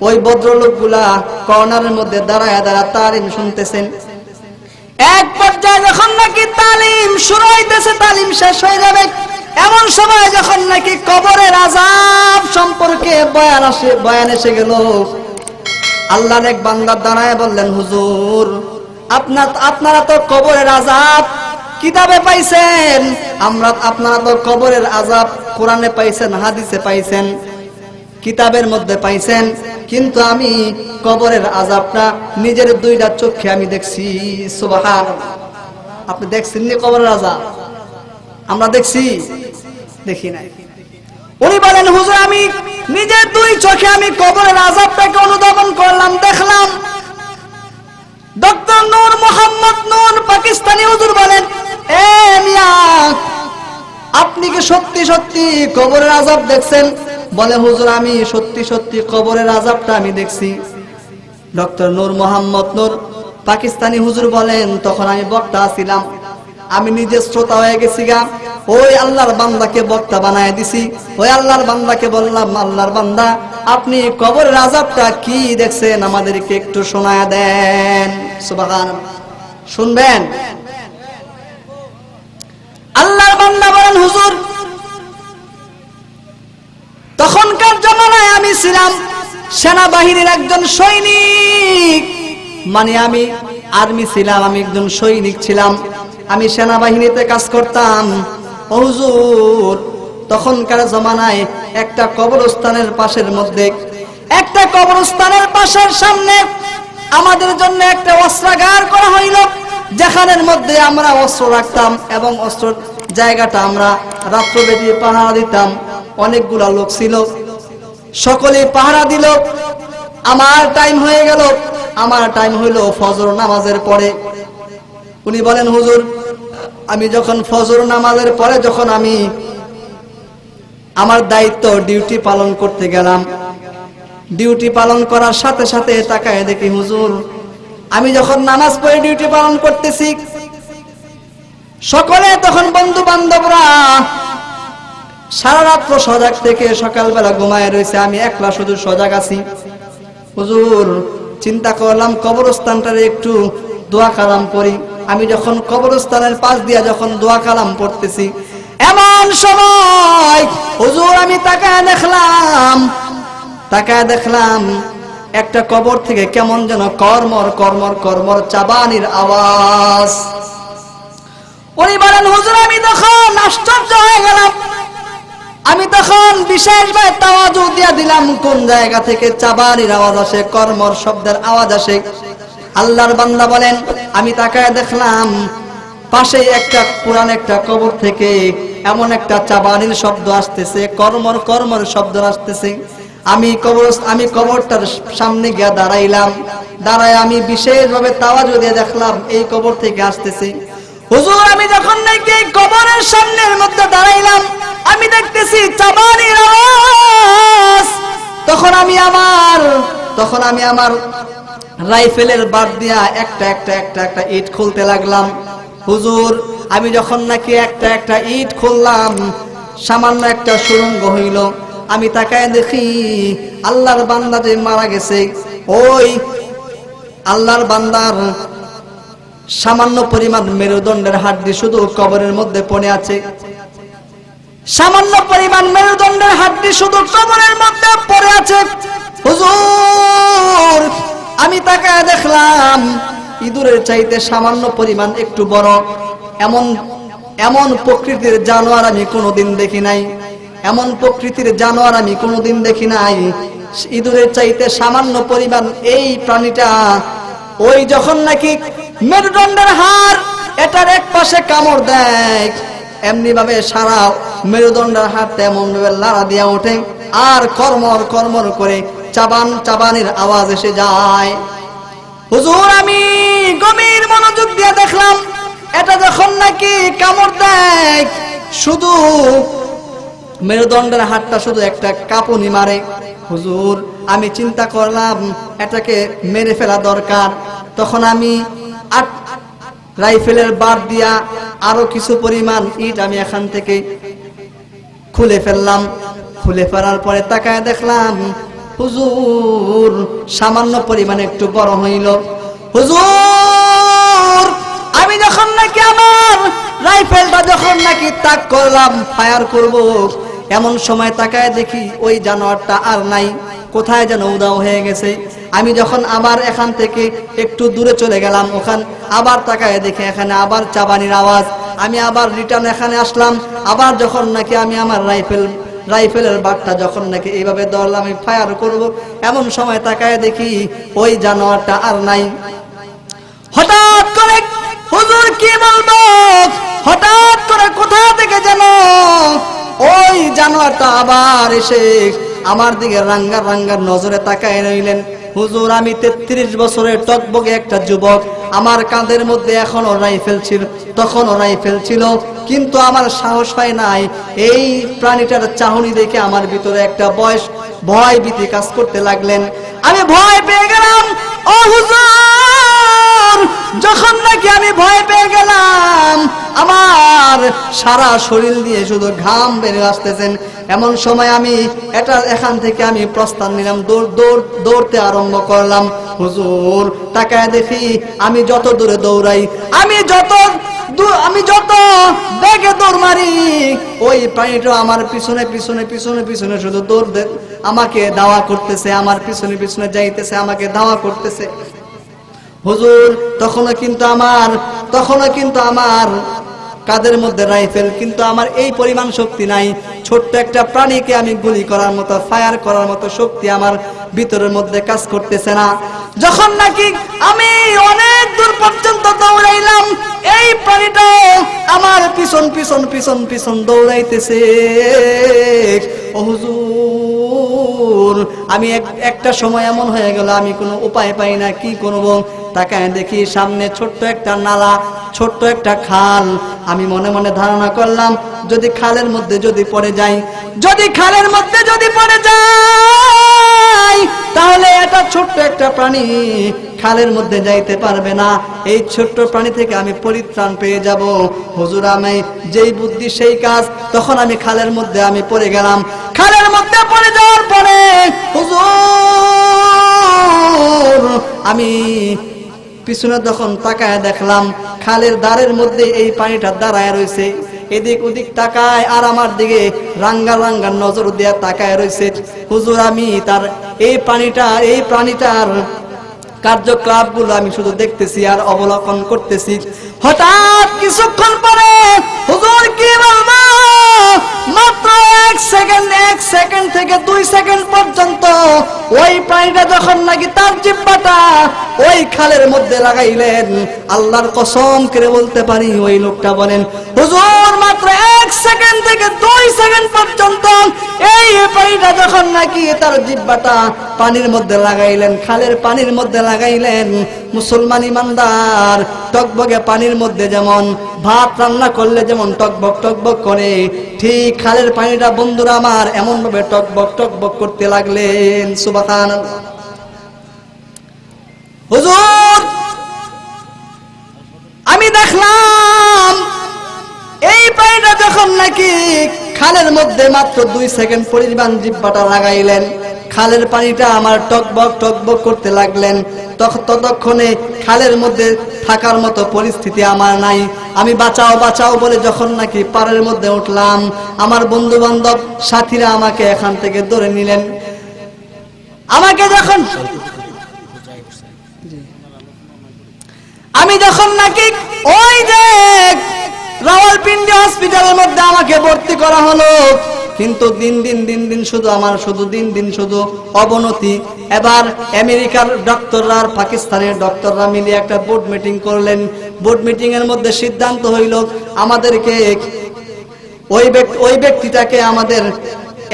ওই ভদ্রলোকগুলা কর্নারের মধ্যে দাঁড়ায় দাঁড়ায় তারিম শুনতেছেন। এক পর্যায়ে যখন নাকি তালিম শুরু হইতেছে, তালিম শেষ হয়ে যাবে, এমন সময় যখন নাকি কবরের আযাব সম্পর্কে বয়ান এসে গেল, আল্লাহর এক বান্দা দাঁড়ায় বললেন, হুজুর আপনারা তো কবরের আযাব কিতাবে পাইছেন, আপনারা তো কবরের আযাব কোরআনে পাইছেন, হাদিসে পাইছেন, কিতাবের মধ্যে পাইছেন, কিন্তু আমি কবরের আযাবটা নিজের দুইটা চোখে আমি দেখছি। সুবহানাল্লাহ। আপনি দেখছেন নি কবরের আযাব? আমরা দেখছি? দেখি নাই। উনি বলেন, হুজুর আমি নিজের দুই চোখে আমি কবরের আযাবটাকে অনুধাবন করলাম, দেখলাম। ডক্টর নূর মোহাম্মদ নূর পাকিস্তানি হুজুর বলেন, এ মিয়া আপনি কি সত্যি সত্যি কবরের আযাব দেখছেন? বলে, হুজুর আমি সত্যি সত্যি কবরের আযাবটা আমি দেখছি। ডক্টর নূর মোহাম্মদ নূর পাকিস্তানি হুজুর বলেন, তখন আমি বক্তা ছিলাম, আমি নিজে শ্রোতা হয়ে গেছি গা, ওই আল্লাহর বান্দাকে বক্তা বানায় দিছি। ওই আল্লাহর বান্দাকে বললাম, আল্লাহর বান্দা আপনি কবরের আযাবটা কি দেখছেন, আমাদেরকে একটু শোনায় দেন। সুবহানাল্লাহ। শুনবেন? আল্লাহর বান্দা বলেন, হুজুর তখনকার জামানায় আমি ছিলাম সেনাবাহিনীর একজন সৈনিক, মানে আমি আর্মি ছিলাম, আমি একজন সৈনিক ছিলাম, আমি সেনাবাহিনীতে কাজ করতাম। হুজুর তখনকার জামানায় একটা কবরস্থানের পাশের মধ্যে, একটা কবরস্থানের পাশের সামনে আমাদের জন্য একটা অস্ত্রাগার করা হইল, যেখানের মধ্যে আমরা অস্ত্র রাখতাম এবং অস্ত্র জায়গাটা আমরা রাত্রব্যাপী পাহারা দিতাম। অনেকগুলা লোক ছিল, সকলে পাহারা দিল। আমার টাইম হয়ে গেল, আমার টাইম হইল ফজর নামাজের পরে। উনি বলেন, হুজুর আমি যখন ফজর নামাজের পরে যখন আমি আমার দায়িত্ব ডিউটি পালন করতে গেলাম, ডিউটি পালন করার সাথে সাথে তাকায় দেখি, হুজুর আমি যখন নামাজ পড়ে ডিউটি পালন করতেছি, সকলে তখন বন্ধু বান্ধবরা সারা রাত্র সজাগ থেকে সকালবেলা ঘুমায় রয়েছে, আমি একলা শুধু সজাগ আছি। হুজুর চিন্তা করলাম কবরস্থানটারে একটু দোয়া কালাম করি। আমি যখন কবরস্থানের পাশ দিয়া যখন দোয়া কালাম পড়তেছি, এমন সময় হুজুর আমি তাকায় দেখলাম একটা কবর থেকে কেমন যেন কর্মর কর্মর কর্মর চাবানির আওয়াজ। উনি বলেন, হুজুর আমি তখন আশ্চর্য হয়ে গেলাম, আমি তখন বিশেষভাবে তাওয়াজু দিয়া দিলাম কোন জায়গা থেকে চাবানির আওয়াজ আসে, কর্মর শব্দের আওয়াজ আসে। আল্লাহর বান্দা বলেন, আমি তাকায় দেখলাম পাশে একটা পুরান একটা কবর থেকে এমন একটা চাবানির শব্দ আসতেছে, কর্মর কর্মর শব্দ আসতেছে। আমি কবরটার সামনে গিয়ে দাঁড়াইলাম, দাঁড়ায় আমি বিশেষভাবে তাওয়াজু দিয়ে দেখলাম এই কবর থেকে আসতেছে। হুজুর আমি যখন নাকি এই কবরের সামনের মধ্যে দাঁড়াইলাম, আমি দেখতেছি চাবানির আওয়াজ। তখন আমি আমার রাইফেলের বার দিয়া একটা ইট খুলতে লাগলাম। হুজুর আমি যখন নাকি একটা ইট খুললাম, সামান্য একটা সুড়ঙ্গ হইল। আমি তাকায় দেখি আল্লাহর বান্দা যে মারা গেছে, ওই আল্লাহর বান্দার সামান্য পরিমাণ মেরুদণ্ডের হাড্ডি শুধু কবরের মধ্যে পড়ে আছে। সামান্য পরিমাণ মেরুদণ্ডের হাড্ডি হাড্ডি শুধু কবরের মধ্যে পড়ে আছে। হুজুর আমি তাকায় দেখলাম ইঁদুরের চাইতে সামান্য পরিমাণ একটু বড় এমন এমন প্রকৃতির জানোয়ার আমি কোনোদিন দেখি নাই। এমন প্রকৃতির জানোয়ার আমি কোনোদিন দেখি নাই। ইঁদুরের চাইতে সামান্য পরিমাণ এই প্রাণীটা, ওই যখন নাকি মেরুদণ্ডের হাড় এটার এক পাশে কামড় দেয়, এমনি ভাবে সারা মেরুদণ্ডের হাড় তেমন ভাবে লাড়া দিয়া ওঠে আর কর্মর কর্মর করে চাবানের আওয়াজ এসে যায়। হুজুর আমি গভীর মনোযোগ দিয়ে দেখলাম এটা যখন নাকি কামড় দেয় শুধু মেরুদণ্ডের হাড়টা শুধু একটা কাঁপুনি মারে। হুজুর আমি চিন্তা করলাম এটাকে মেরে ফেলা দরকার। তখন আমি রাইফেলের বার দিয়া আরো কিছু পরিমাণ ইট আমি এখান থেকে খুলে ফেললাম। খুলে ফেলার পরে তাকায় দেখলাম হুজুর সামান্য পরিমাণ একটু বড় হইল। হুজুর আমি যখন নাকি আমার রাইফেলটা যখন নাকি তাক করলাম ফায়ার করব, এমন সময় তাকায় দেখি ওই জানোয়ারটা আর নাই, কোথায় যেন উধাও হয়ে গেছে। আমি যখন আবার এখান থেকে একটু দূরে চলে গেলাম, ওখান আবার তাকায় দেখি এখানে আবার চাবানির আওয়াজ। আমি আবার রিটার্ন এখানে আসলাম। আবার যখন নাকি আমি আমার রাইফেলের বাটটা যখন নাকি এইভাবে ধরলাম আমি ফায়ার করব, এমন সময় তাকায় দেখি ওই জানোয়ারটা আর নাই। হঠাৎ করে হুজুর কি বলবো, হঠাৎ করে কোথা থেকে যেন ওই জানোয়ারটা আবার এসে আমার দিকে রাঙ্গা রাঙ্গা নজরে তাকায় রইলেন। হুজুর আমি 33 বছরের টকবগে একটা যুবক, আমার কাঁধের মধ্যে এখনো রাইফেল ছিল, তখনও রাইফেল ছিল, কিন্তু আমার সাহস হয় নাই। এই প্রাণীটার চাহনি দেখে আমার ভিতরে একটা ভয় ভীতি কাজ করতে লাগলেন। আমি ভয় পেয়ে গেলাম। ও হুজুর যখন নাকি আমি ভয় পেয়ে গেলাম আমার সারা শরীর দিয়ে শুধু ঘাম বের আসতেছেন, এমন সময় আমি এখান থেকে আমি প্রস্থান নিলাম, দৌড়তে আরম্ভ করলাম। হুজুর তাকায় দেখি আমি যত দূরে দৌড়াই, আমি যত বেগে দৌড় মারি, ওই প্রাণীটা আমার পিছনে পিছনে পিছনে পিছনে শুধু দৌড় আমাকে ধাওয়া করতেছে, আমার পিছনে পিছনে যাইতেছে, আমাকে ধাওয়া করতেছে। হুজুর তখনও কিন্তু আমার কাদের মধ্যে রাইফেল, কিন্তু আমার এই পরিমাণ শক্তি নাই। ছোট্ট একটা প্রাণীকে আমি গুলি করার মতো, ফায়ার করার মতো শক্তি আমার ভিতরের মধ্যে কাজ করতেছে না। যখন নাকি আমি অনেক দূর পর্যন্ত দৌড়াইলাম, এই প্রাণীটা আমার পিছন পিছন পিছন পিছন দৌড়াইতেছে। ও হুজুর আমি একটা সময় এমন হয়ে গেল আমি কোনো উপায় পাই না, কি করব। তাকায় দেখি সামনে ছোট্ট একটা নালা, ছোট্ট একটা খাল। আমি মনে মনে ধারণা করলাম যদি খালের মধ্যে যদি পড়ে যাই, তাহলে এটা ছোট্ট একটা প্রাণী খালের মধ্যে যাইতে পারবে না, এই ছোট্ট প্রাণী থেকে আমি পরিত্রাণ পেয়ে যাব। হুজুর আমি যেই বুদ্ধি সেই কাজ, তখন আমি খালের মধ্যে আমি পড়ে গেলাম। খালের মধ্যে পড়ে যাওয়ার পরে হুজুর আমি পিছনে যখন তাকায় দেখলাম খালের ধারের মধ্যে এই পানিটা দাঁড়ায় রয়েছে, এদিক ওদিক তাকায় আর আমার দিকে রাঙ্গা রাঙ্গা নজর দিয়ে তাকায় রয়েছে। হুজুর আমি এই প্রাণীটার কার্যকলাপগুলো আমি শুধু দেখতেছি আর অবলোকন করতেছি। হঠাৎ কিছুক্ষণ পরে হুজুর কি বলবো, মাত্র 1 সেকেন্ড থেকে 2 সেকেন্ড পর্যন্ত ওই প্রাণীটা যখন নাকি তার জিহ্বাটা ওই খালের মধ্যে লাগাইলেন, আল্লাহর কসম করে বলতে পারি ওই লোকটা বলেন হুজুর মাত্র 1 সেকেন্ড থেকে 2 সেকেন্ড পর্যন্ত এই প্রাণীটা যখন নাকি তার জিহ্বাটা পানির মধ্যে লাগাইলেন, খালের পানির মধ্যে লাগাইলেন, মুসলমান ইমানদার টকবকে পানির মধ্যে যেমন ভাত রান্না করলে যেমন টকবক টকবক করে, ঠিক খালের পানিটা বন্ধুরা আমার এমন ভাবে টকবক টকবক করতে লাগলেন। সুবহানাল্লাহ। হুজুর আমি দেখলাম এই পানিটা যখন নাকি খালের মধ্যে মাত্র 2 সেকেন্ড পরিমাণ জিহ্বাটা লাগাইলেন, খালের পানিটা আমার টকবক করতে লাগলেন। ততক্ষণে খালের মধ্যে থাকার মতো পরিস্থিতি আমার নাই। আমি বাঁচাও বলে যখন নাকি পাড়ের মধ্যে উঠলাম, আমার বন্ধু বান্ধব সাথীরা আমাকে এখান থেকে ধরে নিলেন। আমাকে যখন আমি যখন নাকি ওই যে রাওয়ালপিন্ডি হসপিটালের মধ্যে আমাকে ভর্তি করা হলো, কিন্তু দিন দিন শুধু অবনতি। এবার আমেরিকার ডক্টররা আর পাকিস্তানের ডক্টররা মিলে একটা বোর্ড মিটিং করলেন। বোর্ড মিটিং এর মধ্যে সিদ্ধান্ত হইল আমাদেরকে ওই ব্যক্তিটাকে আমাদের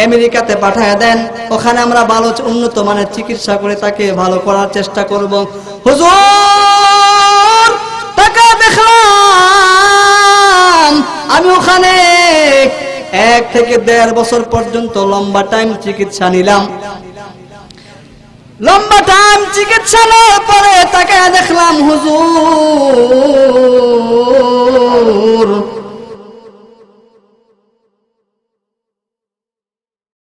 আমেরিকাতে পাঠায় দেন, ওখানে আমরা ভালো উন্নত মানের চিকিৎসা করে তাকে ভালো করার চেষ্টা করব। হুজুর টাকা দেখলাম আমি ওখানে 1 থেকে 1.5 বছর পর্যন্ত লম্বা টাইম চিকিৎসা নিলাম। লম্বা টাইম চিকিৎসা নেওয়ার পরে তাকে দেখলাম হুজুর